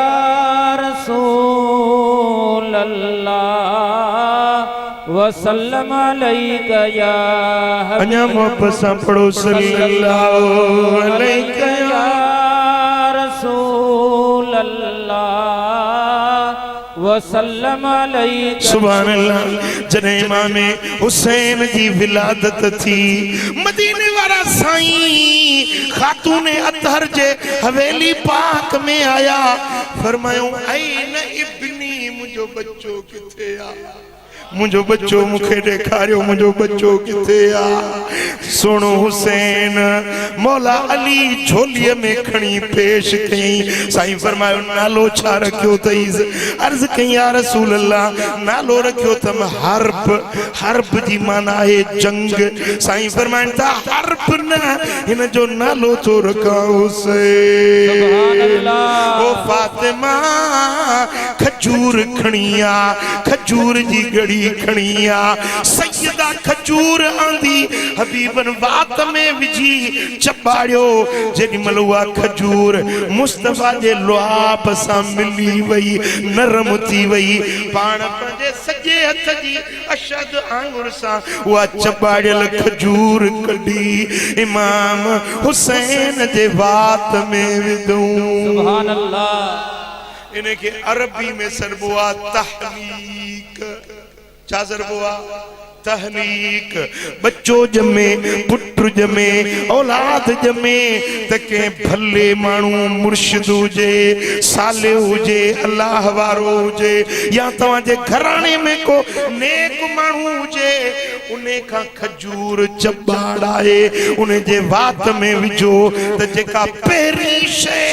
रसूल अल्लाह वसल्लम अलैका या हबीब। अञा मोहब्बत सां पढ़ो, सल्लल्लाहु अलैका या रसूल अल्लाह वसल्लम अलैका। सुभान अल्लाह। जॾहिं इमाम हुसैन जी विलादत थी, मदीने वारा साईं खातून अतहर जे हवेली पाक में आया, फरमायो, ऐन इब्नी, मुंहिंजो बच्चो किथे आ, मुझो बच्चो मुखे ॾेखारियो, मुझो बच्चो किथे आ। सोनो हुसैन मौला अली झोलीअ में खणी पेश कई। साईं फरमायो, नालो छा रखियो अथईस? अर्ज़ कई, या रसूल अल्लाह, नालो रखियो तम हर्ब। हर्ब जी माना आहे जंग। साईं फरमाइनि था, हर्ब न, हिन जो नालो तो रखा हुसैन। सुभान अल्लाह। ओ फातिमा खजूर खणी आ, खजूर जी गड़ी खणी आ, सैयदा खजूर आंदी हबीबन वात में विझी चबाड़ियो जेडी मलुआ खजूर मुस्तफा जे लुआब सा मिली वई नरम थी वई पाण पंहिंजे सजे हथ जी अशद आंगुर सा वा चबाड़ियल खजूर कढी इमाम हुसैन जे वात में विधूं सुभान अल्लाह इनके अरबी में सरबुआ तहनीक छा सरबुआ तहनीक बच्चो जमे पुत्र जमे औलाद जमे तके भले मानू मुर्शिद हुजे साले हुजे अल्लाह वारो हुजे या तवा जे घराने में को नेक मानू हुजे उने का खजूर चबाड़ाए उने जे वात में विझो त जेका पहिरी शे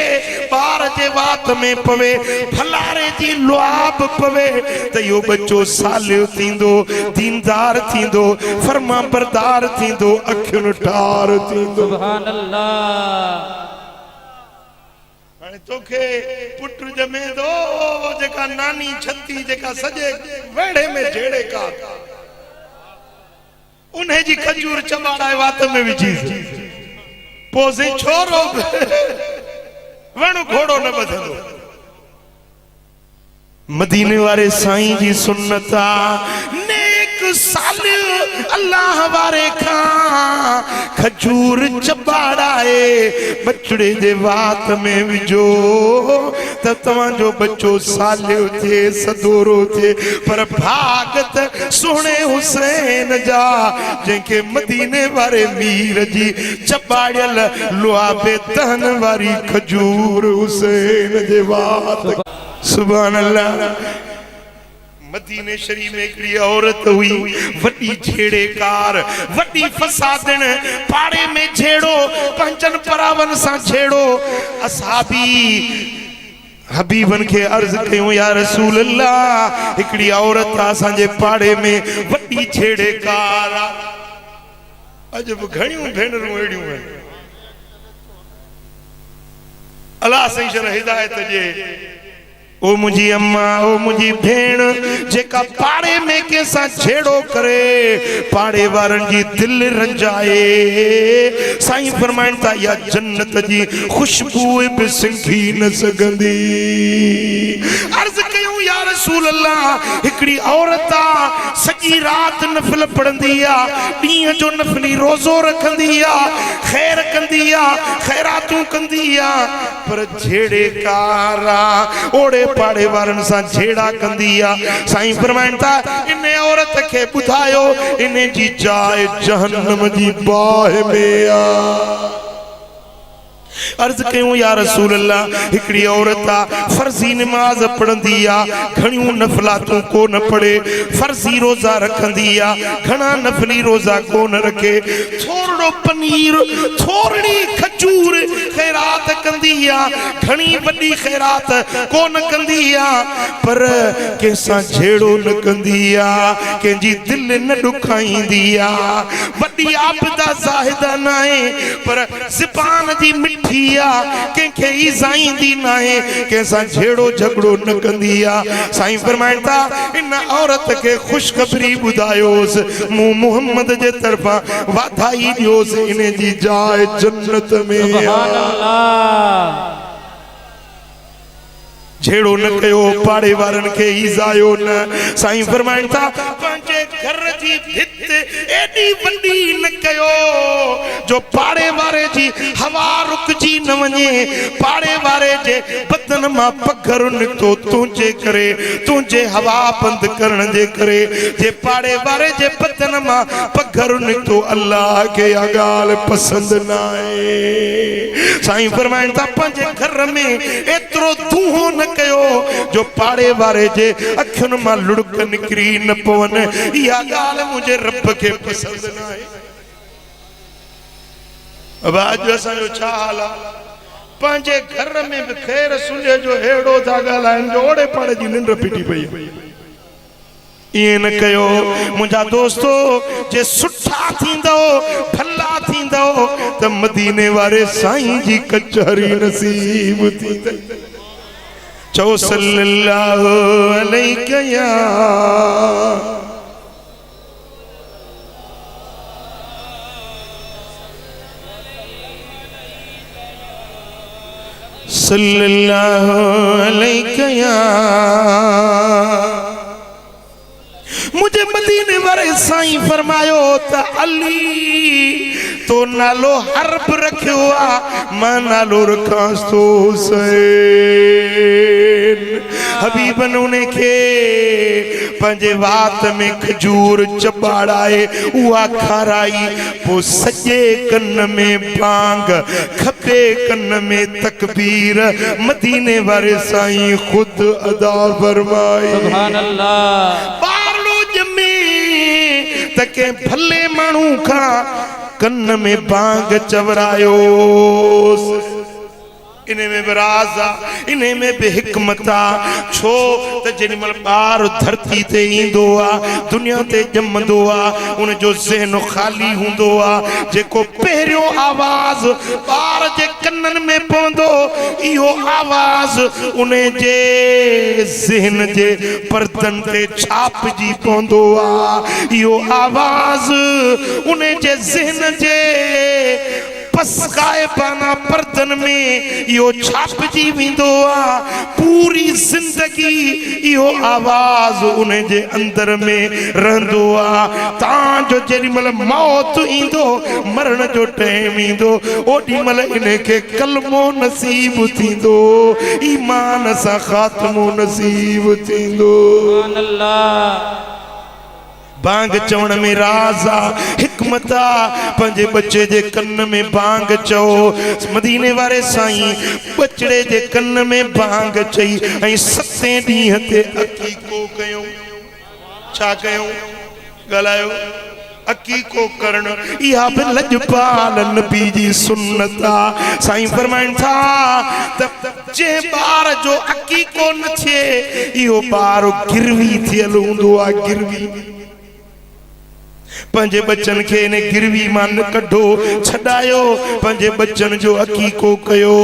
बार जे वात में पवे फलारे जी लुआब पवे त यो बच्चो साले थींदो दीनदार थींदो फरमा बरदार थींदो अखियुनि ठार थींदो सुभान अल्लाह हाणे तोखे पुट जमे दो जेका नानी छती जेका सजे वेड़े में जेड़े का उन्हें जी खजूर चबाड़ाए वात में विझी पोसे छोरो वणु घोड़ो न बधंदो मदीने वारे साईं जी सुन्नता साल अल्लाह वारे खां खजूर चबाड़ाए बचड़े जे वात में विझो त तव्हांजो बच्चो सालियो थे सदोरो थे पर भागत सुहिणे हुसैन जा जंहिंखे मदीने वारे मीर जी चबाड़ियल लुआबे तहन वारी खजूर हुसैन जे वात सुभान अल्लाह मदीने शरीफ में एक औरत हुई वडी छेड़ेकार वडी फसादन पाड़े में छेड़ो पंचन परावन सा छेड़ो असहाबी हबीबन के अर्ज कयो या रसूल अल्लाह एकड़ी औरत असांजे पाड़े में वडी छेड़ेकार अजब घणियों भेनरूं एड़ियूं आहिनि अल्लाह सही हिदायत जे ओ मुझी अम्मा ओ मुझी भेण जेका पाड़े में कैसा छेड़ो करे पाड़े वारन जी दिल रंजाए साईं फरमाइन था या जन्नत जी खुशबू बि सिंघी न सगंदी अर्ज कयूं या रसूल अल्लाह हिकड़ी औरत सजी रात नफल पढ़ंदी ॾींहं जो नफली रोज़ो रखंदी खैर कंदी खैरातूं कंदी पर छेड़े कारा ओड़े पाड़े वारन सा छेड़ा कंदी साईं फरमाइन था इन औरत के बुधायो इन जी जाए जहन्नम जी बाह में आ अर्ज कयूं या रसूल अल्लाह हिकड़ी औरत फर्जी नमाज पढ़ंदी घणियों नफलातूं को न पढ़े फर्जी रोजा रखंदी घणा नफली रोजा को न रखे थोड़ो पनीर थोड़ी खजूर खैरात कंदी घणी वडी खैरात को न कंदी पर कैसा झेड़ो न कंदी कंहिंजी दिल न दुखाईंदी वडी आबदा ज़ाहिदा नाहे पर ज़बान जी मिठी कंहिंखे ईज़ाईंदी नाहे कंहिंसां झेड़ो झगड़ो न कंदी साईं फरमाइनि था इन औरत खे ख़ुशख़बरी ॿुधायोसि मूं मुहम्मद जे तरफ़ां वाधाई ॾियोसि इन जी जाइ जन्नत में सुभान अल्लाह झेड़ो न कयो पाड़े वारन के ईज़ायो न साईं फरमाइनि था पंहिंजे घर जी भित एडी वडी न कयो जो पाड़े वारे जी हवा रुकजी न वञे पाड़े वारे जे बदन मां पघर निकतो तुंहिंजे करे तुंहिंजे हवा बंद करण जे करे जे पाड़े वारे जे बदन मां पघर निकतो अल्लाह के आ ॻाल्हि पसंद न आहे साईं फरमाइनि था पंहिंजे घर में एतिरो धूहो न कयो जो पाड़े वारे जे अखियुनि मां लुड़क निकरी न पवन इहा ॻाल्हि मुंहिंजे रब खे पसंद न आहे अब अॼु असांजो छा हाल आहे पंहिंजे घर में बि ख़ैर सुञे जो हेड़ो था ॻाल्हाइनि जो ओड़े पाड़े जी निंड फिटी पई इएं न कयो मुंहिंजा दोस्तो जे सुठा थींदो भला थींदो त मदीने वारे साईं जी कचहरी नसीब थींदो चो सल्लल्लाहु अलैहि या सल्लल्लाहु अलैहि या मुझे मदीने वाले साईं फरमायो त अली तो नालो हर्ब रखियो आ मां नालो रखांस तो हुसैन। हबीबन उन्हें के पंजे वात में खजूर चबाड़ाए उहा खाराई पो सजे कन में बांग खपे कन में तकबीर मदीने वाले साईं खुद अदा फरमाई। सुभान अल्लाह। बारलो जमे तके भले मानू खा कन में बांग चवरायो। इन्हें में बराजा इन्हें में बेहिकमता छो त जेमल बार धरती ते इंदो आ दुनिया ते जमंदो आ उन जो ज़हन खाली हुंदो आ जेको पहरियो आवाज बार जे कन्नन में पवंदो इहो आवाज उन्हें जे ज़हन जे पर्दन ते छाप जी पवंदो आ इहो आवाज उन्हें जे ज़हन जे पसकाए पाना पर्दन में यो छाप जी विंदो आ पूरी जिंदगी यो आवाज उन्हें जे अंदर में रहंदो आ तां जो जेमल मौत इंदो मरण जो टाइम इंदो ओडी मल इन्हें के कलमो नसीब थींदो ईमान सा खात्मो नसीब थींदो। सुभान अल्लाह। बांग चवण में राजा हिकमता पंजे बच्चे जे कन्न में बांग चो मदीने वाले साईं बचड़े जे कन्न में बांग चई ऐं सते ॾींहं ते अकीको कयो। छा कयो ॻाल्हायो अकीको करण इहा बि लजपाल नबी जी सुन्नत आ। साईं फरमाइनि था त जे ॿार जो अकीको न थिए इहो ॿार गिरवी थियल हूंदो आ। गिरवी पंजे बच्चन के ने गिरवी मान कढो छडायो पंजे बच्चन जो अकीको कयो।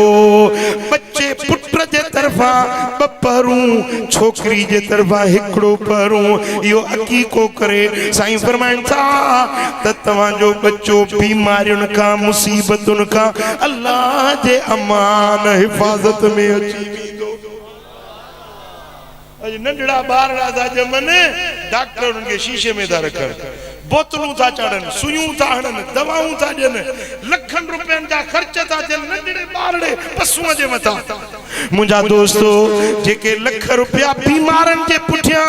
बच्चे पुत्र जे तरफा बपरू छोकरी जे तरफा हिकड़ो परू यो अकीको करे। साईं फरमाइनि था त तवां जो बच्चो बीमारियुन का मुसीबतुन का अल्लाह जे अमान हिफाजत में अची वेंदो। अज नंढड़ा ॿारड़ा था ॼमन डॉक्टर उनके खे शीशे में था रखन बोतलूं था चढ़न सुयूं था हणन दवाऊं था ॾियन लखन रुपयन जा ख़र्च था थियन नंढड़े ॿारड़े पशुअ जे मथां। मुंहिंजा दोस्तो जेके लख रुपया बीमारन जे पुठियां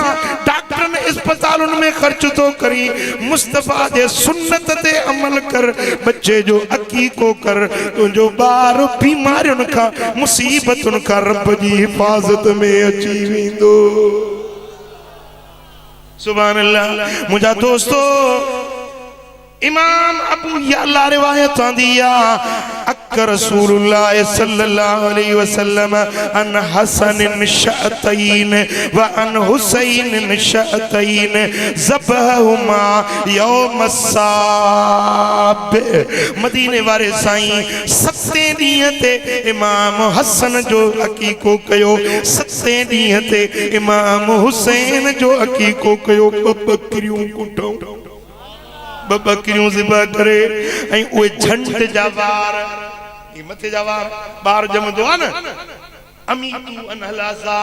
डॉक्टरन अस्पतालुन में ख़र्च तो करी मुस्तफा जे सुन्नत ते अमल कर बच्चे जो अकीको कर तुंहिंजो ॿार बीमारियुन खां मुसीबतुन खां रब जी हिफाजत में अची वेंदो। सुभान अल्लाह। मुझा दोस्तों इमाम अबू याला रिवायत आंदिया अक्कर रसूलुल्लाह सल्लल्लाहु अलैहि वसल्लम अन हसन शअतैन व अन हुसैन शअतैन ज़बहुमा यौम साब। मदीने वाले साईं सते ॾींहं ते इमाम हसन जो अकीको कयो सते ॾींहं ते इमाम हुसैन जो अकीको कयो। बकरियूं कुटूं बकरियूं ज़िबा करे ऐं उहे झंड जा वार मथे जा वार जमंदो आहे न अमीतू अनहलाज़ा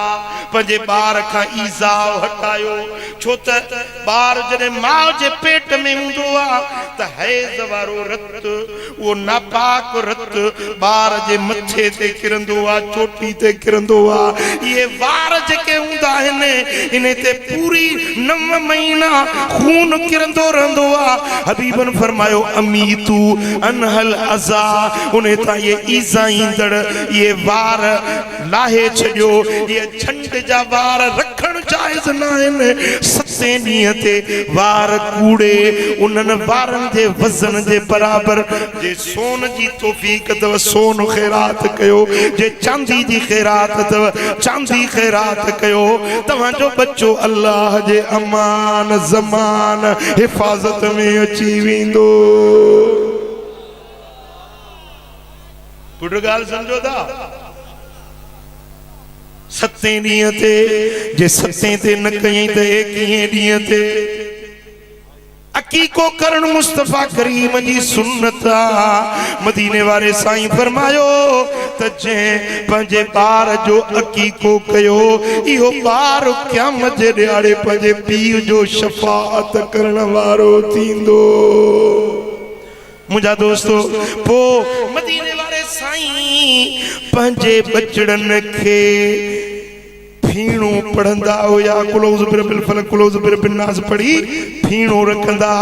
पंजे बार का ईज़ाव हटायो छो त बार जने मां जे पेट में हुंदो आ त हैज़ वारो रत वो नापाक रत बार जे मथे ते किरंदो आ चोटी ते किरंदो आ। ये वार जेके हुंदा आहिनि इन ते पूरी 9 महीना खून किरंदो रहंदो आ। हबीबन फरमायो अमीतू अनहल अज़ा उन्हें ता ये ईज़ा ईंदड़ ये वार लाहे छड़ियो ये झंड जा वार रखण जायज़ न आहिनि। सते ॾींहं ते वार कूड़े उन्हनि वारनि जे वज़न जे बराबर जे सोन जी तौफ़ीक़ अथव सोन ख़ैरात कयो जे चांदी जी ख़ैरात अथव चांदी ख़ैरात कयो। तव्हांजो बच्चो अल्लाह जे अमान ज़मान हिफ़ाज़त में अची वेंदो। पुट ॻाल्हि सम्झो था सते ॾींहं ते जे सते ते न कयई त 21 ॾींहं ते अकीको करण मुस्तफा करीम जी सुन्नत आ। मदीने वाले साईं फरमायो त जे पंजे बार जो अकीको कयो इहो बार क़यामत जे ॾियारे पंजे पीउ जो शफाअत करण वारो थींदो। मुझा दोस्तों पो मदीने वाले साईं पंजे बचड़न के फीणो पढ़ंदा हुया, कुलौज़ बिरबिल फलक कुलौज़ बिरबिल नास पढ़ी फीणो रखंदा,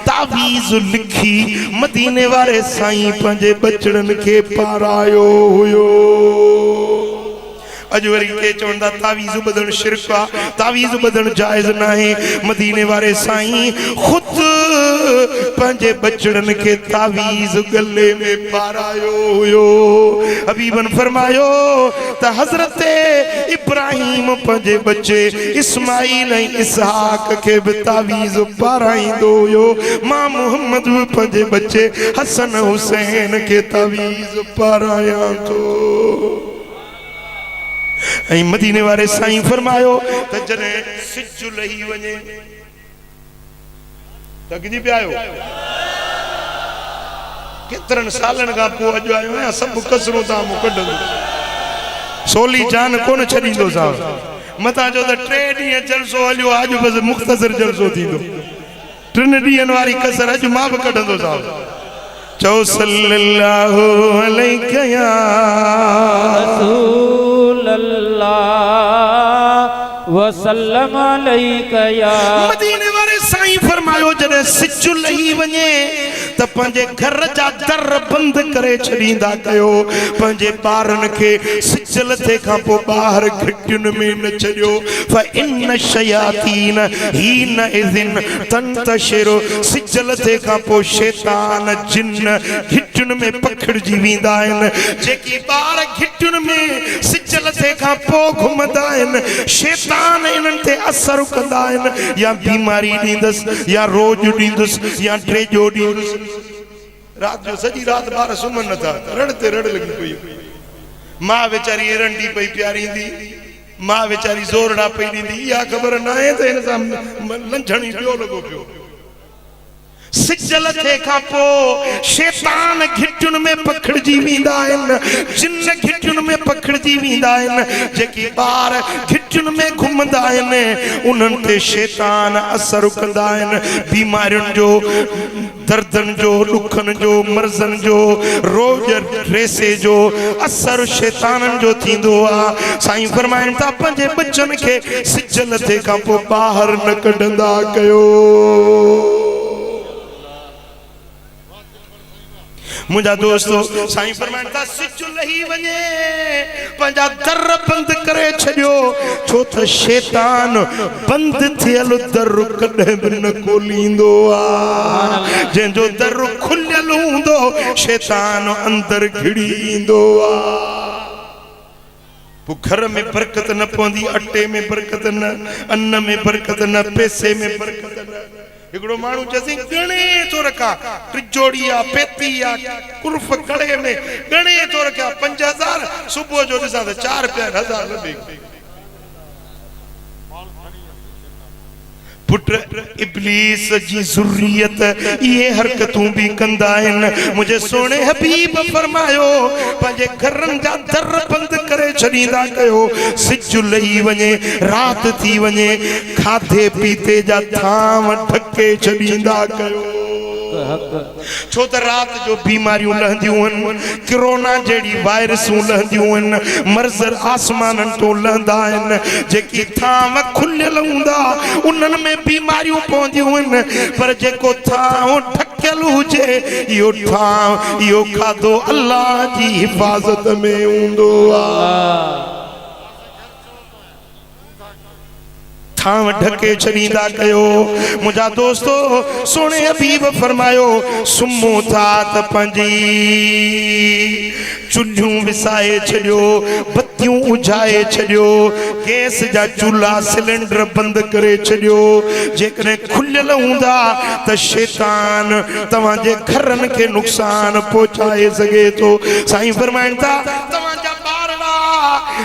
तावीज़ लिखी मदीने वाले साईं पंजे बचड़न के पारायो हुयो। अज वरी के चवंदा तावीज़ बदन शिरक आ, तावीज़ बदन जायज़ नाहे। मदीने वाले साईं खुद पंजे बचड़न के तावीज़ गले में पारायो हुयो। हबीबन फरमायो त हजरत इब्राहिम पंजे बच्चे इस्माइल ऐं इसहाक के भी तावीज़ पाराईंदो हुयो। मां मोहम्मद भी पंजे बच्चे हसन हुसैन के तावीज़ पारायां तो। ऐं मदीने वाले साईं फरमायो त जॾहिं सिज लही वञे थकिजी पिया आहियो, केतिरनि सालनि खां पोइ अॼु आयो आहियां, सभु कसरूं तव्हां मूं कढंदो, सोली जान कोन छॾींदो साहब। मतां जो त 3 ॾींहं जलसो हलियो, अॼु बसि मुख़्तसिर जलसो थींदो। 3 ॾींहंनि वारी कसर अॼु मां बि कढंदो साहब। चओ सल्लल्लाहु अलैहि या रसूल अल्लाह वसल्लम अलैका या। मदीने वाले साईं फरमायो जॾहिं सिज लही वञे त पंहिंजे घर जा दर बंदि करे छॾींदा कयो, पंहिंजे ॿारनि खे सिज लथे खां पोइ ॿाहिरि घिटियुनि में न छॾियो। फ़इन शयातीन हीन इज़िन तंतशिरु, सिज लथे खां पोइ शैतान जिन घिटियुनि में पखिड़िजी वेंदा आहिनि। जेकी ॿार घिटियुनि में सिज लथे खां पोइ घुमंदा आहिनि, शैतान इन्हनि ते असरु कंदा आहिनि, या बीमारी ॾींदसि या रोज़ ॾींदुसि या ड्रेजो ॾींदुसि। रात जो सॼी रात ॿार सुम्हनि नथा, रड़ ते रड़ लॻी पई। मां वीचारी एरंडी पई प्यारींदी, मां वीचारी ज़ोरड़ा पई ॾींदी, इहा ख़बर न आहे त हिन सां लंझण ई ॿियो लॻो पियो। सिज लथे खां पोइ शैतान घिटियुनि में पखिड़िजी वेंदा आहिनि, जिन घिटियुनि में पखिड़िजी वेंदा आहिनि। जेकी ॿार घिटियुनि में घुमंदा आहिनि उन्हनि ते शैतान असरु कंदा आहिनि। बीमारियुनि जो, दर्दनि जो, ॾुखनि जो, मर्ज़नि जो, रोज़ रेसे जो असरु शैताननि जो थींदो आहे। साईं फरमाइनि था पंहिंजे बचनि खे सिज लथे खां पोइ ॿाहिरि न कढंदा कयो। मुझा दोस्तों साईं फरमाइनि था सिज लही वञे पंहिंजा दर बंदि करे छॾियो, छो त शैतान बंदि थियल दर कॾहिं बि न खोलींदो आहे। जंहिंजो दर खुलियल हूंदो शैतान अंदरि घिड़ी ईंदो आहे। पोइ घर में बरकत न पवंदी, अटे में बरकत न, अन्न में बरकत न, पैसे में बरकत न। हिकिड़ो माण्हू चयसि गणे थो रखा, टिजोड़ी आहे, पेती आहे, कुर्फ कड़े में गणे थो रखा 5000, सुबुह जो ॾिसां त 4 रुपया 1000 लॻे। पुट इब्लीस जी ज़ुर्रियत ये हरकतूं भी कंदा आहिनि। मुझे सोने हबीब फरमायो पंहिंजे घरनि जा दर बंदि करे छॾींदा कयो। सिज लही वञे, रात थी वञे, खाधे पीते जा थाम ढके छॾींदा कयो। छो त रात जो बीमारियूं लहंदियूं आहिनि, कोरोना जहिड़ी वायरसूं लहंदियूं आहिनि, मर्ज़ आसमाननि तो लहंदा आहिनि। जेकी थांव खुलियल हूंदा उन्हनि में बीमारियूं पवंदियूं आहिनि, पर जेको थांव ढकियल हुजे इहो थांव, इहो खाधो अल्लाह जी हिफ़ाज़त में हूंदो आहे। थांव ढके छॾींदा कयो। मुंहिंजा दोस्तो सोने हबीब फरमायो सुम्हो था त पंहिंजी चुल्हियूं विसाए छॾियो, बत्तियूं उजाए छॾियो, गैस जा चूल्हा सिलेंडर बंदि करे छॾियो। जेकॾहिं खुलियल हूंदा त शैतान तव्हांजे घरनि खे नुक़सान पहुचाए सघे थो। साईं फरमाइनि था तव्हांजा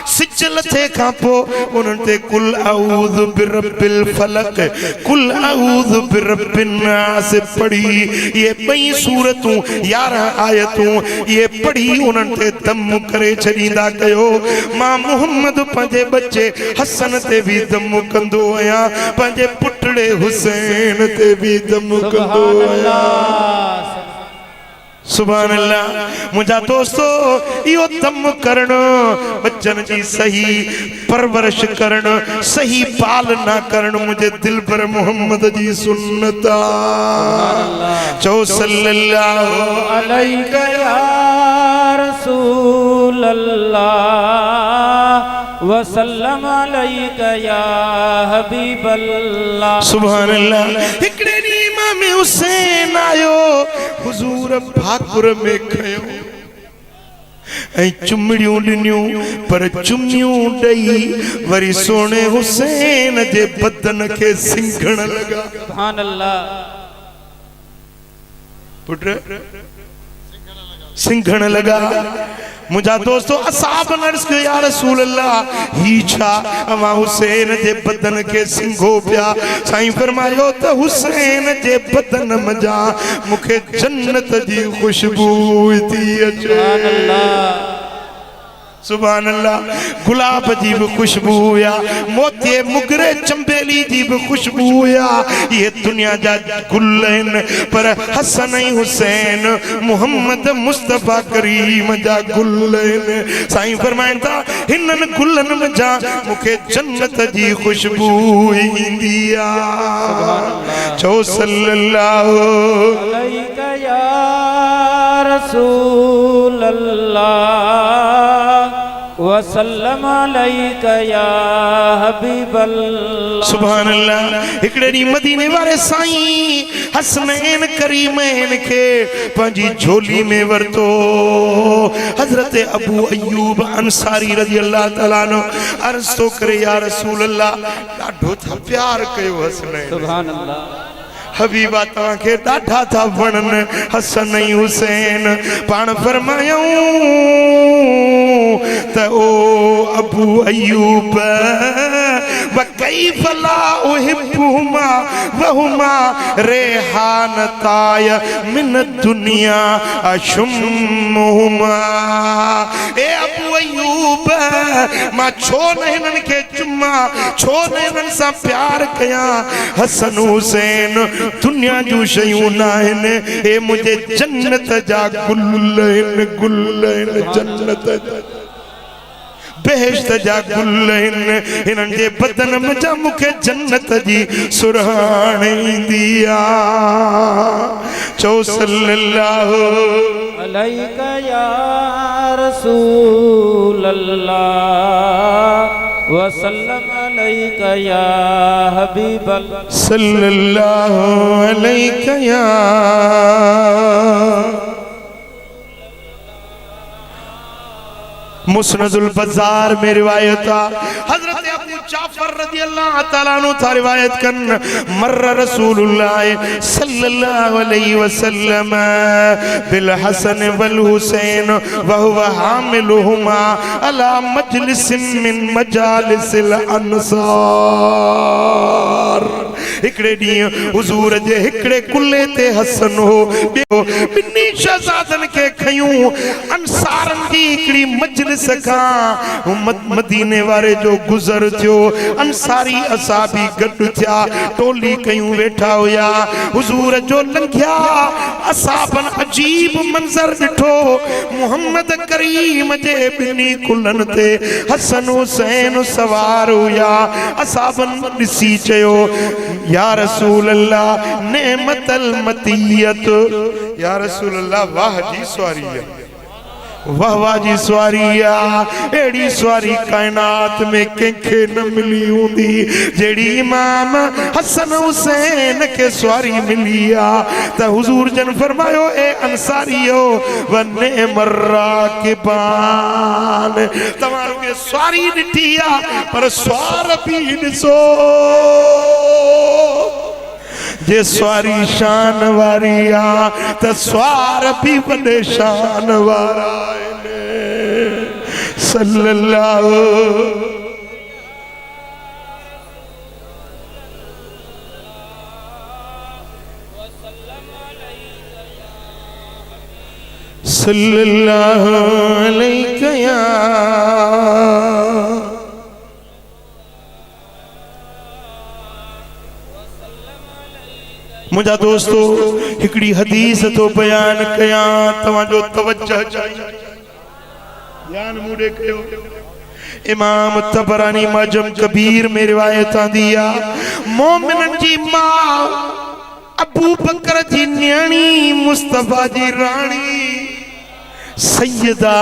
सिजल थे खापो उनते कुल आऊज़ु बिरब्बिल फलक कुल आऊज़ु बिरब्बिन नास पढ़ी ये बई सूरतूं 11 आयतूं ये पढ़ी उनते दम करे छड़ींदा कयो मां मोहम्मद पंजे बच्चे हसन ते भी दम कंदो आया पंजे पुटड़े हुसैन ते भी दम कंदो आया सुभान अल्लाह मुझा दोस्तों यो दम करण बच्चन जी सही परवरिश करण सही पालना करण मुझे दिल पर मोहम्मद जी सुन्नता चो सल्लल्लाहु अलैका या रसूल अल्लाह वसल्लम अलैका या हबीब अल्लाह सुभान अल्लाह हिकड़े नी इमाम हुसैन आयो हुजूर भाकुर में खयो ऐ चुमड़ियों दिनियों पर चुमियों दई वरी सोने हुसैन जे बदन के सिंघण लगा सुभान अल्लाह पुत्र सिंघण लगा मुझा दोस्तों असाब नर्स के या रसूल अल्लाह ही छा अमा हुसैन जे बदन के सिंघो पिया साईं फरमायो त हुसैन जे बदन मजा मुखे जन्नत जी खुशबू थी अचे सुभान अल्लाह गुलाब जी भी खुशबू या मोती मुगरे चंबेली जी भी खुशबू या ये दुनिया जा गुलन पर हसन हुसैन मोहम्मद मुस्तफा करीम जा गुलन साईं फरमाइंदा हिनन गुलन में जा मुखे जन्नत जी खुशबू इंदिया चो सल्लल्लाहु अलैका या रसूल अल्लाह वसल्लम अलैका या हबीब अल्लाह सुभान अल्लाह हिकड़े डी मदीने वाले साईं हसनैन करीमैन के पंजी झोली में वरतो हजरत अबू अय्यूब अंसारी रजी अल्लाह तआला नो अर्ज तो करे या रसूल अल्लाह ॾाढो था प्यार कयो हसनैन सुभान अल्लाह हबीबा तव्हां खे ॾाढा था वणन हसन ऐं हुसैन पाण फरमायूं त ओ अबू अय्यूब वकैफ ला उहिब्बुहुमा वहुमा रेहानताय मिन दुनिया अशुम्मुहुमा ए अबू अय्यूब मां छो न हिनन खे चुमा छो न हिनन सां प्यार कयां हसन हुसैन दुनिया जूं शयूं न आहिनि ए मुंहिंजे जन्नत जा गुल आहिनि गुल आहिनि जन्नत जा बेहश्त जा गुल आहिनि हिननि जे बदन में जा मूंखे जन्नत जी सुरहाण ईंदी आहे चओ सल्लल्लाहु अलैका या रसूल अल्लाह वसल्लम अलैका या हबीब अल्लाह सल्लल्लाहु अलैका या मुस्नदुल बज़ार में रिवायत हजरत अबू जाफर रज़ी अल्लाह तआला अन्हु था रिवायत कन मर्र रसूलुल्लाह सल्लल्लाहु अलैहि वसल्लम बिल हसन वल हुसैन व हुवा हामिलुहुमा अला मजलिस मिन मजालिसिल अंसार हिकड़े डी हुजूर जे हिकड़े कुल्ले ते हसन हो बिन्नी शहजादन के खयूं अंसारन की हिकड़ी मजलिस का मदीने वाले जो गुजर थियो अंसारी असाबी गड थिया टोली कयूं वेठा होया हुजूर जो लंघिया असाबन अजीब मंजर दिठो मोहम्मद करीम जे बिन्नी कुलन ते हसन हुसैन सवार होया असाबन दिसी चयो या रसूल अल्लाह नेमतल मतियत या रसूल अल्लाह वाह जी सवारी है वाह वाह जी सवारी एड़ी सवारी कायनात में कंखे न मिली होंदी जेड़ी इमाम हसन हुसैन के सवारी मिली आ त हुजूर जन फरमायो ए अंसारियो वने मर्रा के बान तमारो के सवारी ॾिठी आ पर सवार भी ॾिसो जे सवारी शान वारी आ त सवार भी वॾे शान वारा सल्लल्लाहु सल्लल्लाहु अलैहि या मुझा दोस्तों हिकड़ी हदीस तो बयान कया तवाजो तवज्जो चाहिए ध्यान मुड़े कयो इमाम तबरानी मजम कबीर में रिवायत दिया मोमिनन जी मां अबू बकर जी न्याणी मुस्तफा जी रानी सैयदा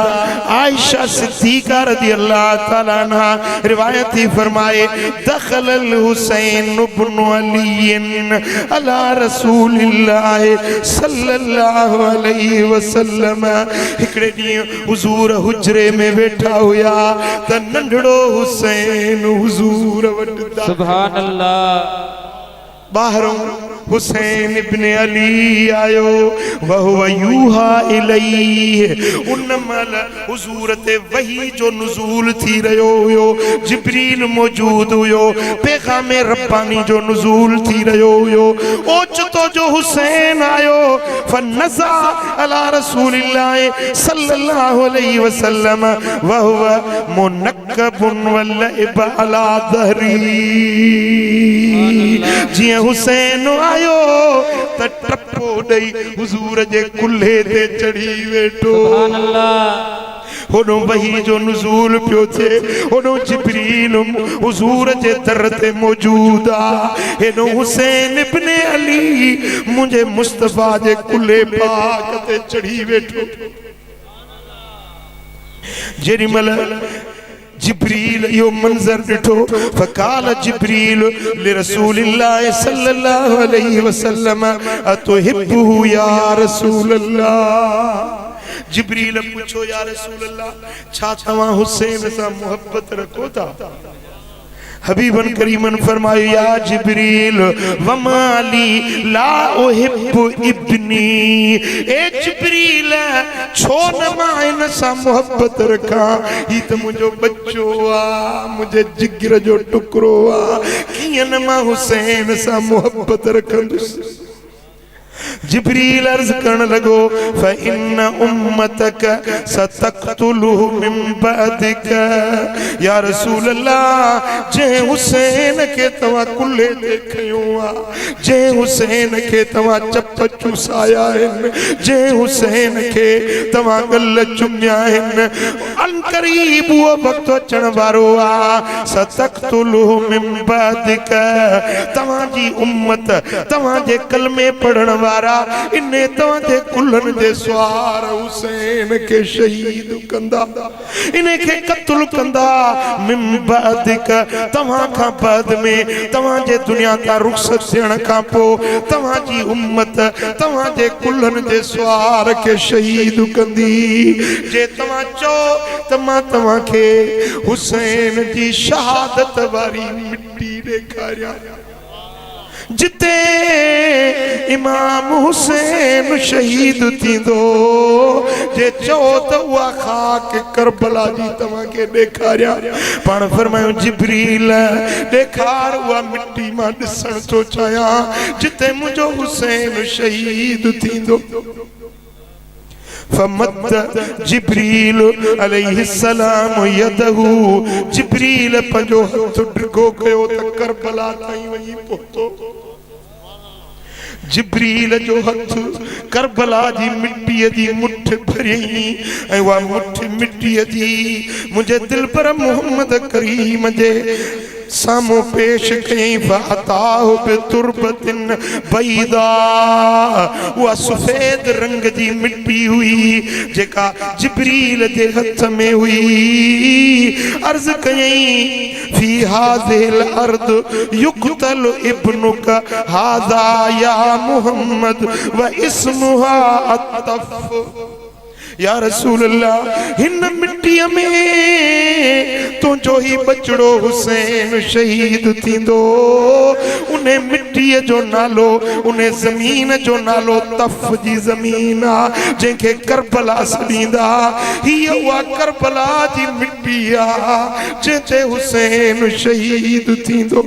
आयशा सिद्दीका रज़ी अल्लाह ताला अन्हा रिवायत ही फरमाए दखलल हुसैन इब्न अली अला रसूलिल्लाह सल्लल्लाहु अलैहि वसल्लम हिकड़े ॾींहुं हुजूर हुजरे में वेठा हुया त नंढड़ो हुसैन हुजूर वटि सुभान अल्लाह बाहरों हुसैन इब्न अली आयो वहुव यूहा इलैहि उन मल हुजूर ते वही जो नुज़ूल थी रयो हुयो जिब्रील मौजूद हुयो पैगाम रब्बानी जो नुज़ूल थी रयो हुयो ओचतो जो हुसैन आयो फनज़ा अला रसूलिल्लाह सल्लल्लाहु अलैहि वसल्लम वहुव मुनक्कबुन वलइब अला दहरी जी हुसैन आयो त टप्पो दई हुजूर जे कुल्हे ते चढ़ी वेठो सुभान अल्लाह होनो वही जो नुज़ूल पियो थे होनो जिब्रील हुजूर जे दर ते मौजूद आ हेनो हुसैन इब्न अली मुझे मुस्तफा जे कुल्हे पाक ते चढ़ी वेठो जेरी मल जिब्रील यो मंजर दिठो फकाल जिब्रील लिरसूलिल्लाह सल्लल्लाहु अलैहि वसल्लम अतुहिब्बु या रसूलल्लाह जिब्रील पूछो या रसूलल्लाह छा तवा हुसैन सा मोहब्बत रखो था हबीबन करीमन फरमायो या जिब्रील वमाली ला उहिब्बु इब्नी ए जिब्रील छो न मां इन सा मोहब्बत रखा ही त मुझो बच्चो आ मुझे जिगर जो टुकरो आ कियन मां हुसैन सा मोहब्बत रखंदुस जिब्रील अर्ज करने लगो फ़इन्न उम्मतक सतक़तुलुहु मिन बअदिक या रसूल अल्लाह जे हुसैन के तवा कुल्हे देखयो आ जे हुसैन के तवा चप चुसाया है जे हुसैन के तवा गल चुम्या है अन करीब वो वक्त अचण वारो आ सतक़तुलुहु मिन बअदिक तवा जी उम्मत तवा जे कलमे पढ़ण वारा इन्ने तवाजे कुल्हन जे स्वार हुसैन के शहीद कंदा इन्हे के कत्ल कंदा मिन बअदिक तवा का बाद में तवाजे दुनिया का रुखसत थियण का पो तवाजी उम्मत तवाजे कुल्हन जे स्वार के शहीद कंदी जे तवा चो तमा तवा के हुसैन जी शहादत वारी मिट्टी देखारिया जिते इमाम हुसैन शहीद थी दो जे चौथ हुआ खाक करबला जी तवा के देखारिया पण फरमायो जिब्रील देखार हुआ मिट्टी मां दिसण तो चाया जिते मुझो हुसैन शहीद थी दो फमद जिब्रील अलैहि सलाम यदहु जिब्रील पंजो हथ डिगो कयो त करबला ताईं वही पहुतो जिब्रील जो हथ करबला जी मिट्टी जी मुठ भरी ऐं वा मुठ मिट्टी जी मुझे दिल पर मोहम्मद करीम जे सामो पेश कई फअताहु बितुरबतिन बैदा वो सफेद रंग जी मिट्टी हुई जेका जिब्रील जे हथ में हुई अर्ज कई फी हादिल अर्द युक्तल इब्नुक हादा या मुहम्मद व इस्मुहा अतफ या रसूल अल्लाह इन मिट्टी में तो जो ही बचड़ो हुसैन शहीद थींदो उन्हें मिट्टी जो नालो उन्हें जमीन जो नालो तफ जी जमीन आ जंहिंखे करबला सॾींदा हीअ उहा करबला जी मिट्टी आ जंहिंते हुसैन शहीद थींदो।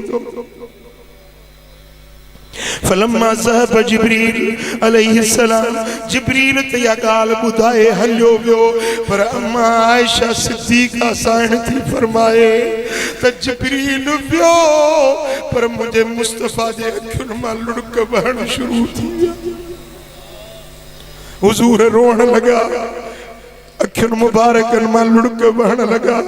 फलम्मा ज़हब जिब्रील अलैहिस्सलाम जिब्रील ते या ॻाल्हि ॿुधाए हलियो वियो पर अम्मा आयशा सिद्दीक़ा साण थी फरमाए त जिब्रील वियो पर मुंहिंजे मुस्तफ़ा जे अखियुनि मां लुड़क वहण शुरू थी विया। हुज़ूर रोअण लॻा अखियुनि मुबारकनि मां लुड़क वहण लॻा।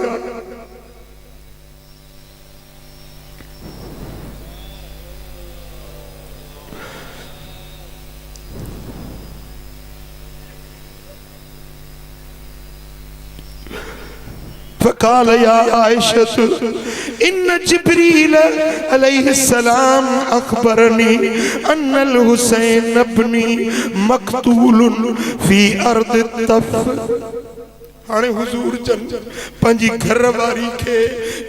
फ़क़ाल या आयशा इन्न जिब्रील अलैहिस्सलाम अख़बरनी अन्नल हुसैन इब्नी मक़तूलुन फ़ी अर्द तफ़। हाणे हुज़ूर जन पंहिंजी घरवारी खे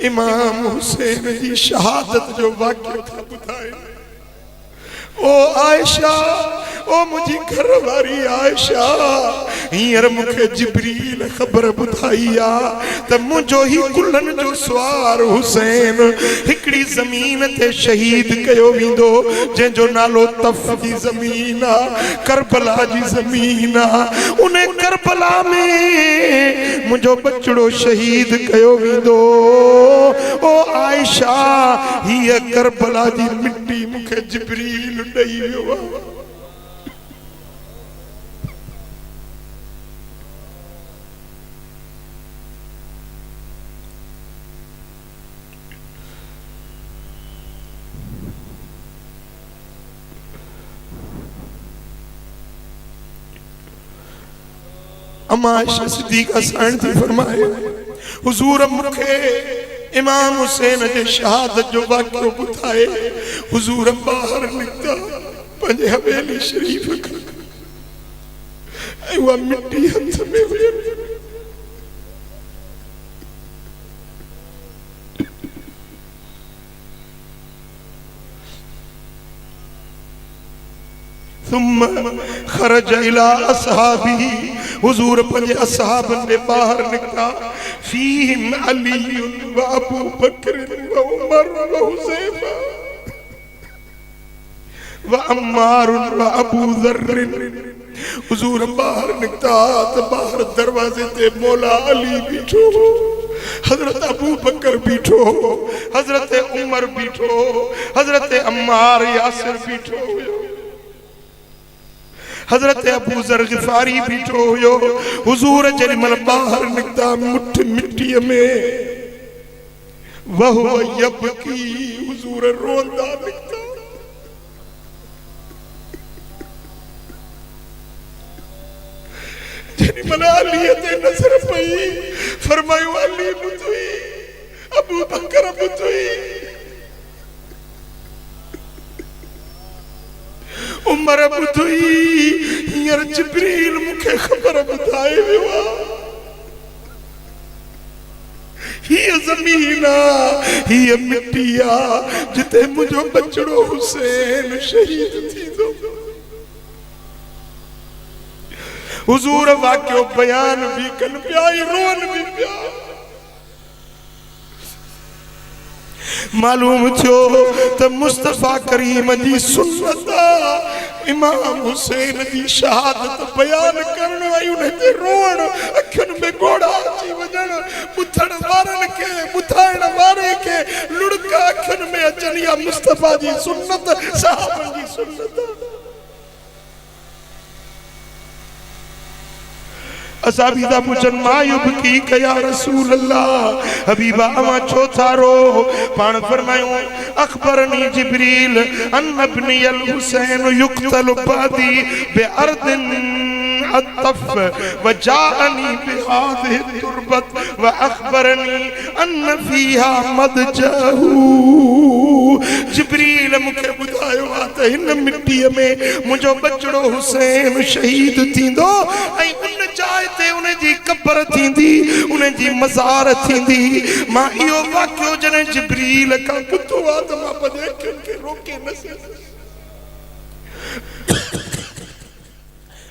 इमाम हुसैन जी शहादत जो वाक़ियो था ॿुधाइनि। ओ आयशा ओ मुझी घरवारी आयशा हींअर मूंखे जिब्रील ख़बर ॿुधाई आ त मुंहिंजो ही कुल्हनि जो सुवार हुसैन हिकिड़ी ज़मीन ते शहीद कयो वेंदो जंहिंजो नालो तफ़ जी ज़मीन आ करबला जी ज़मीन आ। उन करबला में मुंहिंजो बचड़ो शहीद कयो वेंदो। ओ आयशा हीअ करबला जी मिट्टी मूंखे जिब्रील ॾेई वियो आहे। अम्मा आयशा सिद्दीक़ा साण थी फरमाए हुज़ूर मूंखे इमाम हुसैन जे शहादत जो वाक़ियो ॿुधाए हुज़ूर ॿाहिरि निकिता पंहिंजे हवेली शरीफ़ खां ऐं उहा मिट्टी हथ में हुई। थुम्मा खरज इला असहाबी हुजूर पंजे असहाबन ने बाहर निकला फीहिम अली व अबू बकर व उमर व हुज़ैफा व अम्मार व अबू ज़र्र। हुजूर बाहर निकला तो बाहर दरवाजे ते मौला अली बैठो, हजरत अबू बकर बैठो, हजरत उमर बैठो, हजरत अम्मार यासिर बैठो, हजरत अबू ज़र ग़िफ़ारी बैठो हुयो। हुजूर जॾहिं महिल बाहर निकता मुठ मिट्टी में वह यबकी हुजूर रोंदा निकता। जॾहिं महिल अली ते नज़र पई फरमायो अली बुधई अबू बकर बुधई उमर बुधई हींअर जिब्रील मूंखे ख़बर ॿुधाए वियो आहे हीअ ज़मीन आहे हीअ मिट्टी आहे जिते मुंहिंजो बचड़ो हुसैन शहीद थींदो। हुजूर वाक़ियो बयान भी कन पिया रोन भी पिया। मालूम थियो त मुस्तफ़ा करीम जी सुन्नत इमाम हुसैन जी शहादत बयान करण आई उन ते रोण अखियुनि में गोड़ा अची वञण ॿुधण वारनि खे ॿुधाइण वारे खे लुड़का अखियुनि में अचनि या मुस्तफ़ा जी सुन्नत सहाबनि जी सुन्नत। असाबी दा पुछन मायूब की कया रसूल अल्लाह हबीबा अमा छो थारो पान फरमायो अखबरनी जिब्रील अन इब्नी अल हुसैन युक्तल बादी बिअर्दिन अतफ वजाअनी बिहादिहि तुरबत व अखबरनी अन फीहा मदजहू जिब्रील मुखे बुधायो आ त हिन मिट्टी में मुझो बचड़ो हुसैन शहीद थींदो ऐं उन जाइ ते उन जी कब्र थींदी उन जी मज़ार थींदी। मां इहो वाक़ियो जने जिब्रील का ॿुधो आ त मां पंहिंजे अखियुनि खे रोके न सघियसि।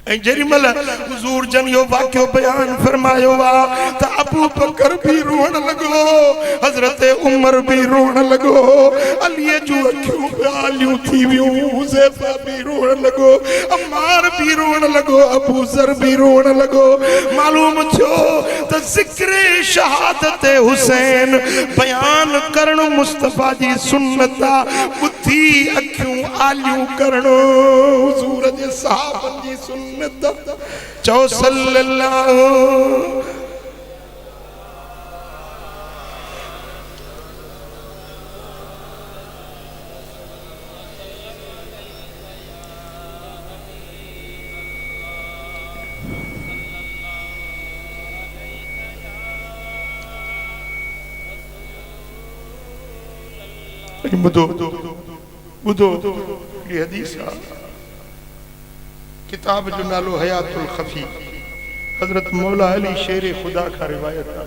जेॾीमहिल हुज़ूर जन यो वाक़ियो बयान फरमायो आ त अबू बकर भी रोण लॻो, हज़रत उमर भी रोण लॻो, अलीअ जूं अखियूं ॻाल्हियूं थी वियूं, हुज़ैफा भी रोण लॻो, अम्मार भी रोण लॻो, अबू ज़र भी रोण लॻो। मालूम थियो त ज़िक्र शहादत हुसैन बयान करण मुस्तफ़ा जी सुन्नत आ, ॿुधी अखियूं आलियूं करणो हुज़ूर जे सहाबनि जी सुन्नत। चओ सल्लल्लाहु बुधो ये हदीस किताब जो नालो हयातुल खफी हजरत मौला अली शेर खुदा का रिवायत है।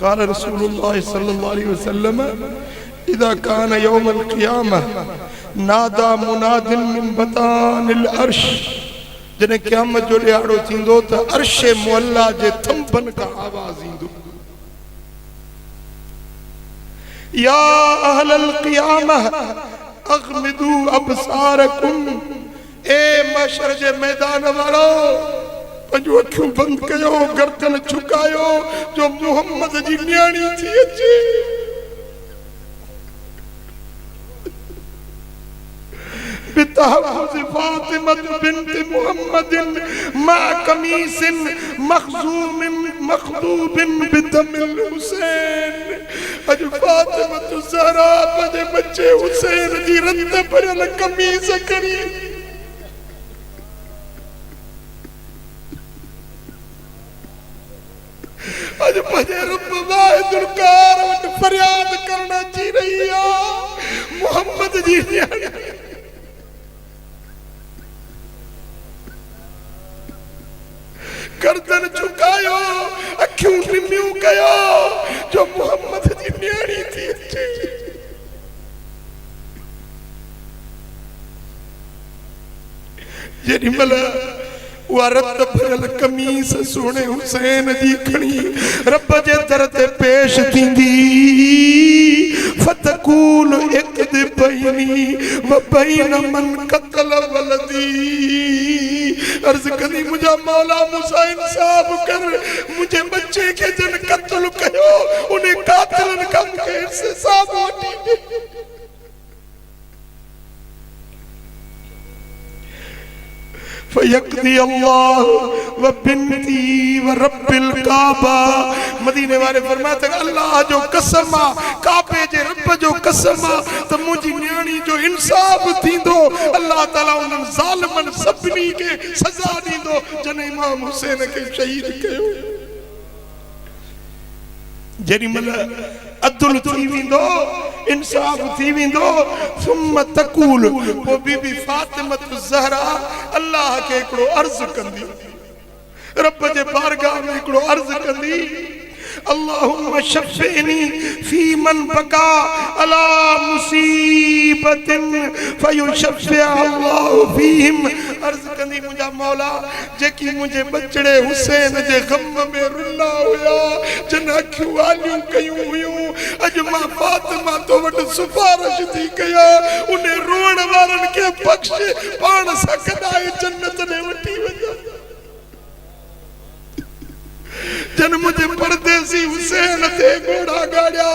क़ाल रसूलुल्लाह सल्लल्लाहु अलैहि वसल्लम इदा कान यौमुल क़ियामह नादा मुनादिन मिन बतानिल अर्श, जने क़यामत जो ॾियारो थींदो त अर्श मुअल्ला जे थंभन का आवाज़ ईंदो, या अहलल क़ियामह अग़मिदू अबसारकुम, ए महशर जे मैदान वारो पंहिंजूं अखियूं बंद कयो, गर्दन झुकायो जो मोहम्मद जी न्याणी थी अचे। बितहफ़्फ़ुज़ फ़ातिमत बिन्त मुहम्मदिन मा कमीसिन मख़ज़ूबिन बिदमिल हुसैन। अज फातिमत ज़हरा पंहिंजे बच्चे हुसैन जी रत भरियल कमीज़ करी अज पंहिंजे रब वाहिदुल क़हार वटि फरियाद करण अची रही आ, मोहम्मद जी न्याणी। गर्दन झुकायो, अखियूं निमियूं कयो जो मोहम्मद जी न्याणी थी अचे। जेॾीमहिल उहा रत भरियल कमीस सोने हुसैन जी खणी रब जे दर ते पेश थींदी, फतकूल इक़द बैनी व बैन मन क़तल वलदी, अर्ज़ कंदी मुंहिंजा मौला मूंसां इंसाफ़ कर, मुंहिंजे बच्चे खे जन क़त्ल कयो उन कातिलनि खां मूंखे हिसाब वठी ॾे। फयक़दी अल्लाह व बिन्ती व रब्बिल काबा, मदीने वाले फरमाया त अल्लाह जो कसम आ, काबे जे रब जो कसम आ त मुंहिंजी न्याणी जो इंसाफ़ थींदो, अल्लाह ताला उन्हनि ज़ालिमनि सभिनी खे सज़ा ॾींदो जन इमाम हुसैन खे शहीद कयो। जेॾीमहिल अदल थी वेंदो, इंसाफ़ थी वेंदो, सुम्म तकूल, पोइ बीबी फातिमत ज़हरा अल्लाह खे हिकिड़ो अर्ज़ कंदी, रब जे बारगाह में हिकिड़ो अर्ज़ कंदी, अल्लाहुम्मा शफ़िनी फी मन बका अला मुसीबतिन फयुशफ़िअ अल्लाहु फीहिम। अर्ज़ कंदी मुंहिंजा मौला जेकी मुंहिंजे बचड़े हुसैन जे ग़म में रुला हुया, जन अखियूं आलियूं कयूं हुयूं, अॼु मां फातिमा तो वटि सिफारिश थी कयां, उन रोअण वारनि खे बख़्श पाण सां कढाए जन्नत में वठी वञा। जन मुझे परदेसी हुसैन ते घोड़ा गाड़िया,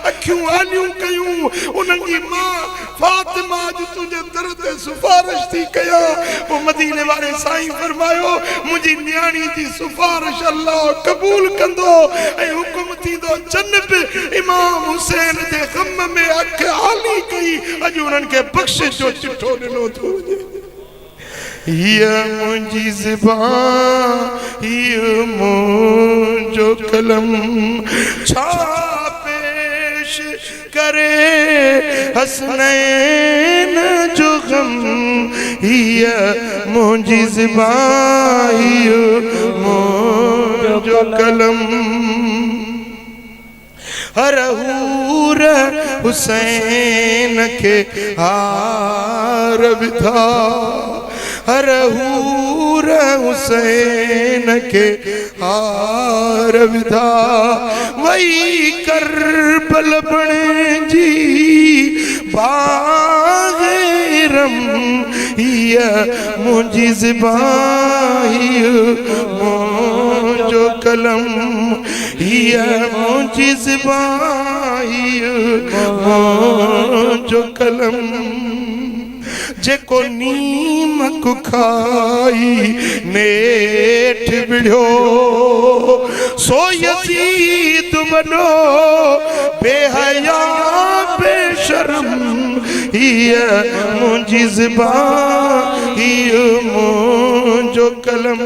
अखियूं आलियूं कयूं, उन्हनि जी मां फातिमा जो तुझे दर ते सिफारिश थी कया। वो मदीने वाले साईं फरमायो मुझी न्याणी जी सिफारिश अल्लाह कबूल कंदो ऐं हुकुम थींदो जन्नत इमाम हुसैन जे ग़म में अख आली कई, अॼु उन्हनि खे बख़्शिश जो चिठो ॾिनो थो वञे। ये मुझी ज़बान ये मुझो कलम छा पेश करे हसनैन जो गम हिया मुंजी ज़बान मुंजो कलम हर हूर हुसैन के हार विधा हर हूर हुसैन के हार विधा वही करबल बणे जी बाग़रम हिया मुंजी ज़बान मुंजो कलम हिया मुंजी ज़बान मुंजो कलम जेको नीमक खाई नेठ बिड़ो सो यजीद बनो बेहया बेशर्म हिया मुंजी ज़बान मुंजो कलम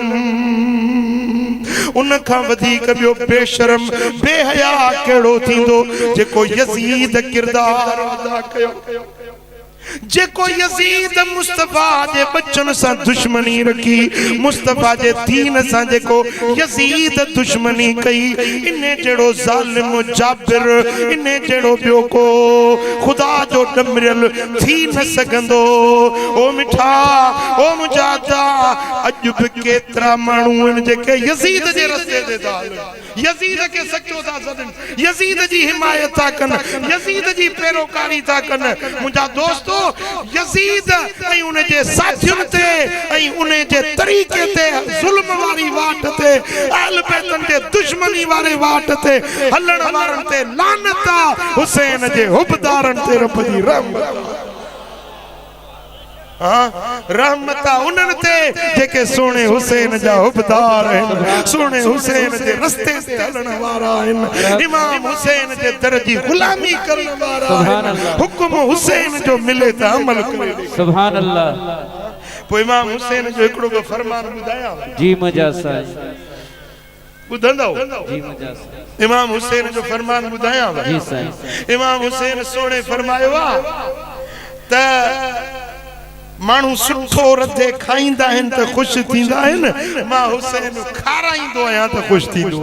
उन खां वधीक ॿियो बेशर्म बेहया कहिड़ो थींदो जेको यज़ीद किरदार अदा कयो जेको यज़ीद मुस्तफा जे बच्चन सां दुश्मनी रखी मुस्तफा जे दीन सां जेको यज़ीद दुश्मनी कई इने जड़ो ज़ालिम जाबिर इने जड़ो ॿियो को खुदा जो डमरियल थी न सघंदो ओ मिठा ओ मुजादा अॼु बि केतिरा माण्हू आहिनि जेके यज़ीद जे रस्ते ते था यज़ीद के सचो था सदन यज़ीद जी हिमायत था कन यज़ीद जी पैरोकारी था कन मुंहिंजा दोस्तो यज़ीद ऐं उन जे साथियुनि ते ऐं उन जे तरीक़े ते ज़ुल्म वारी वाट ते अहल बैतन जे दुश्मनी वारे वाट ते हलण वारनि ते लानत हुसैन जे हुबदारनि ते रब जी रहमत रहमत उन्हनि ते जेके सोने हुसैन जा हुबदार आहिनि सोने हुसैन जे रस्ते ते हलण वारा आहिनि इमाम हुसैन जे दर जी गुलामी करण वारा आहिनि हुक्म हुसैन जो मिले त अमल करे सुभान अल्लाह पोइ इमाम हुसैन जो हिकिड़ो बि फरमान ॿुधायां जी मुंहिंजा साईं ॿुधंदव जी मुंहिंजा साईं इमाम हुसैन जो फरमान ॿुधायां जी साईं इमाम हुसैन सोने फरमायो आहे त मानू सुठो रधे खाईंदा आहिनि त ख़ुशि थींदा आहिनि मां हुसैन खाराईंदो आहियां त ख़ुशि थींदो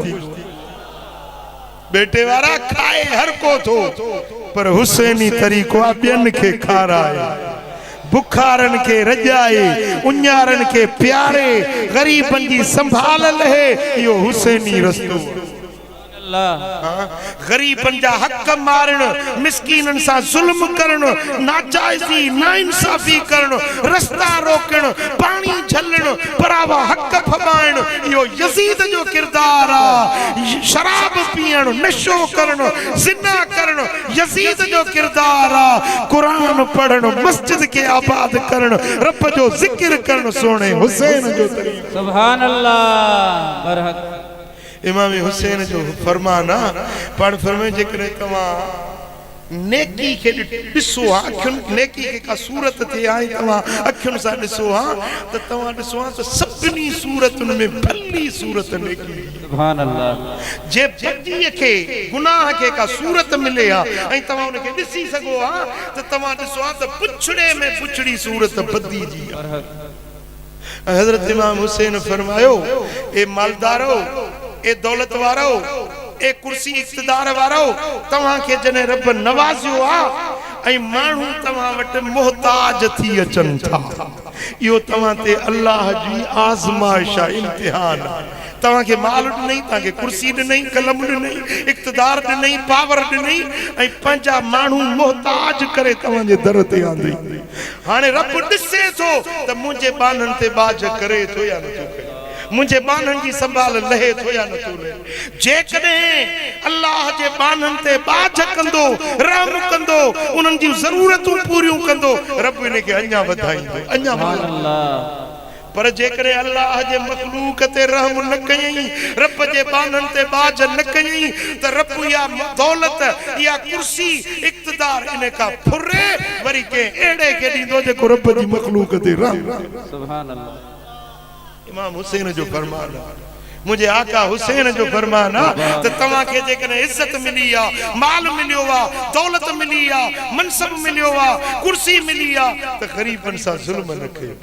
बेटे वारा खाए हर को थो पर हुसैनी तरीक़ो आहे ॿियनि खे खाराए बुखारनि खे रजाए उन्यारनि खे प्यारे ग़रीबनि जी संभाल लहे इहो हुसैनी रस्तो गरीबन जा हक मारण मिस्कीनन सा जुल्म करण नाजायजी नाइंसाफी करण रस्ता रोकण पानी झलण परावा हक फबाइण यो यजीद जो किरदार आ शराब पीण नशो करण जिना करण यजीद जो किरदार आ कुरान पढ़ण मस्जिद के आबाद करण रब जो जिक्र करण सोने हुसैन जो तरीक़ो सुभान अल्लाह बरहक इमाम हुसैन जो फरमान पाण फरमाए जेकरे तवा नेकी के दिसो अखिन नेकी के का सूरत थे आई तवा अखिन सा दिसो त तवा दिसो त सभनी सूरतन में भली सूरत नेकी सुभान अल्लाह जे बदी के गुनाह के का सूरत मिले आ ऐ तवा उन के दिसी सगो आ त तवा दिसो त पुछड़े में पुछड़ी सूरत बदी जी हजरत इमाम हुसैन फरमायो ए मालदारो ए दौलत वारो ए कुर्सी इक़्तिदार वारो तवां के जने रब नवाज़ियो आ ऐ मानू तवां वट मोहताज थी अचन था यो तवां ते अल्लाह जी आज़माइश इम्तिहान तवां के माल नहीं ता के कुर्सी नहीं कलम नहीं इक़्तिदार नहीं पावर नहीं ऐ पंजा मानू मोहताज करे तवां जे दर ते आंदी हाने रब दिसे थो त मुझे बानन ते बाज करे थो या न थो मुझे बानन जी संभाल लहे थो या न थो ले जे कदे अल्लाह जे बानन ते बाज कंदो रहम कंदो उनन जी जरूरतूं पूरियूं कंदो रब इन के अन्या वधाईंदो अन्या अल्लाह पर जेकरे अल्लाह जे मखलूक ते रहम न कयई रब जे बानन ते बाज न कयई त रब या दौलत या कुर्सी इक़्तिदार इन का फुरे वरी के एड़े के दींदो जेको रब जी मखलूक ते रहम सुभान अल्लाह इमाम हुसैन जो फरमान मुझे आका हुसैन जो फरमान आ त तवा के जेकने इज्जत मिली आ, माल मिलियो आ, दौलत मिली आ, मनसब मिलियो आ, कुर्सी मिली आ त गरीबन सा जुल्म न कयो,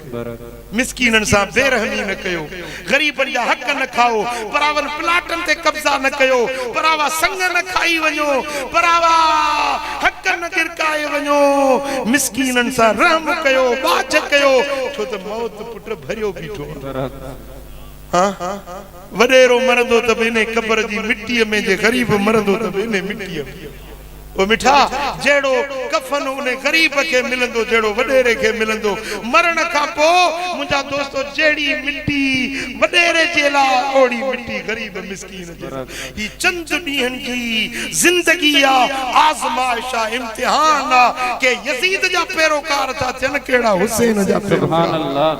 मिस्कीनन सा बेरहमी न कयो, गरीबन जा हक न खाओ, परावन प्लाटन ते कब्जा न कयो, परावा संग न खाई वञो, परावा हक न गिरकाए वञो, मिस्कीनन सा रहम कयो, बाज कयो, छो त मौत पुट भरियो बीठो। हाँ वडेरो मरंदो त इने कब्र जी मिट्टी में, जे गरीब मरंदो त इने मिट्टी में। ओ मिठा जेड़ो कफन उन्हें गरीब के मिलंदो, जेड़ो वडेरे के मिलंदो, मरण का पो मुझा दोस्तों जेड़ी मिट्टी वडेरे जेला ओड़ी मिट्टी गरीब मिस्कीन जेला। ये चंद ॾींहनि जी जिंदगी आ, आज़माइश आ, इम्तिहान आ के यजीद जा पैरोकार था थियन केड़ा हुसैन जा पैरोकार। सुभान अल्लाह।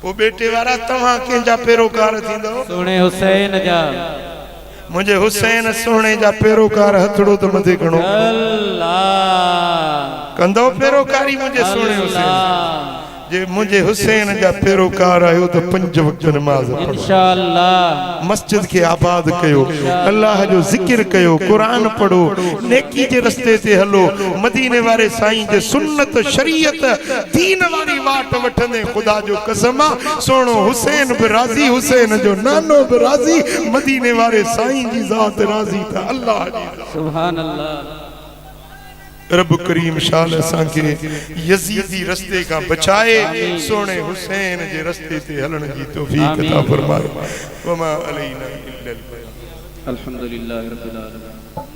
ओ बेटे वारा तव्हां कंहिंजा पैरोकार थींदो? सुने हुसैन जा। मुझे हुसैन सोने जा पैरोकार हथड़ो तो मथे खणो। अल्लाह कंदो पैरोकारी मुझे सोने हुसैन जे मुझे हुसैन जा पैरोकार आयो तो 5 वक्त नमाज पढ़ो इंशाअल्लाह, मस्जिद के आबाद कयो, अल्लाह जो जिक्र कयो, कुरान पढ़ो, नेकी जे रस्ते ते हलो, मदीने वाले साईं जे सुन्नत शरीयत दीन वाली वाट वठंदे खुदा जो कसम आ सोनो हुसैन बि राज़ी, हुसैन जो नानो बि राज़ी, मदीने वाले साईं जी ज़ात राज़ी था अल्लाह जी। सुभान अल्लाह। रब करीम शाल असांखे यजीदी रस्ते का बचाए, सोने हुसैन जे रस्ते ते हलण जी तौफीक अता फरमाए। वमा अलैना इल्लल बलाग। अल्हम्दुलिल्लाह रब्बिल आलमीन।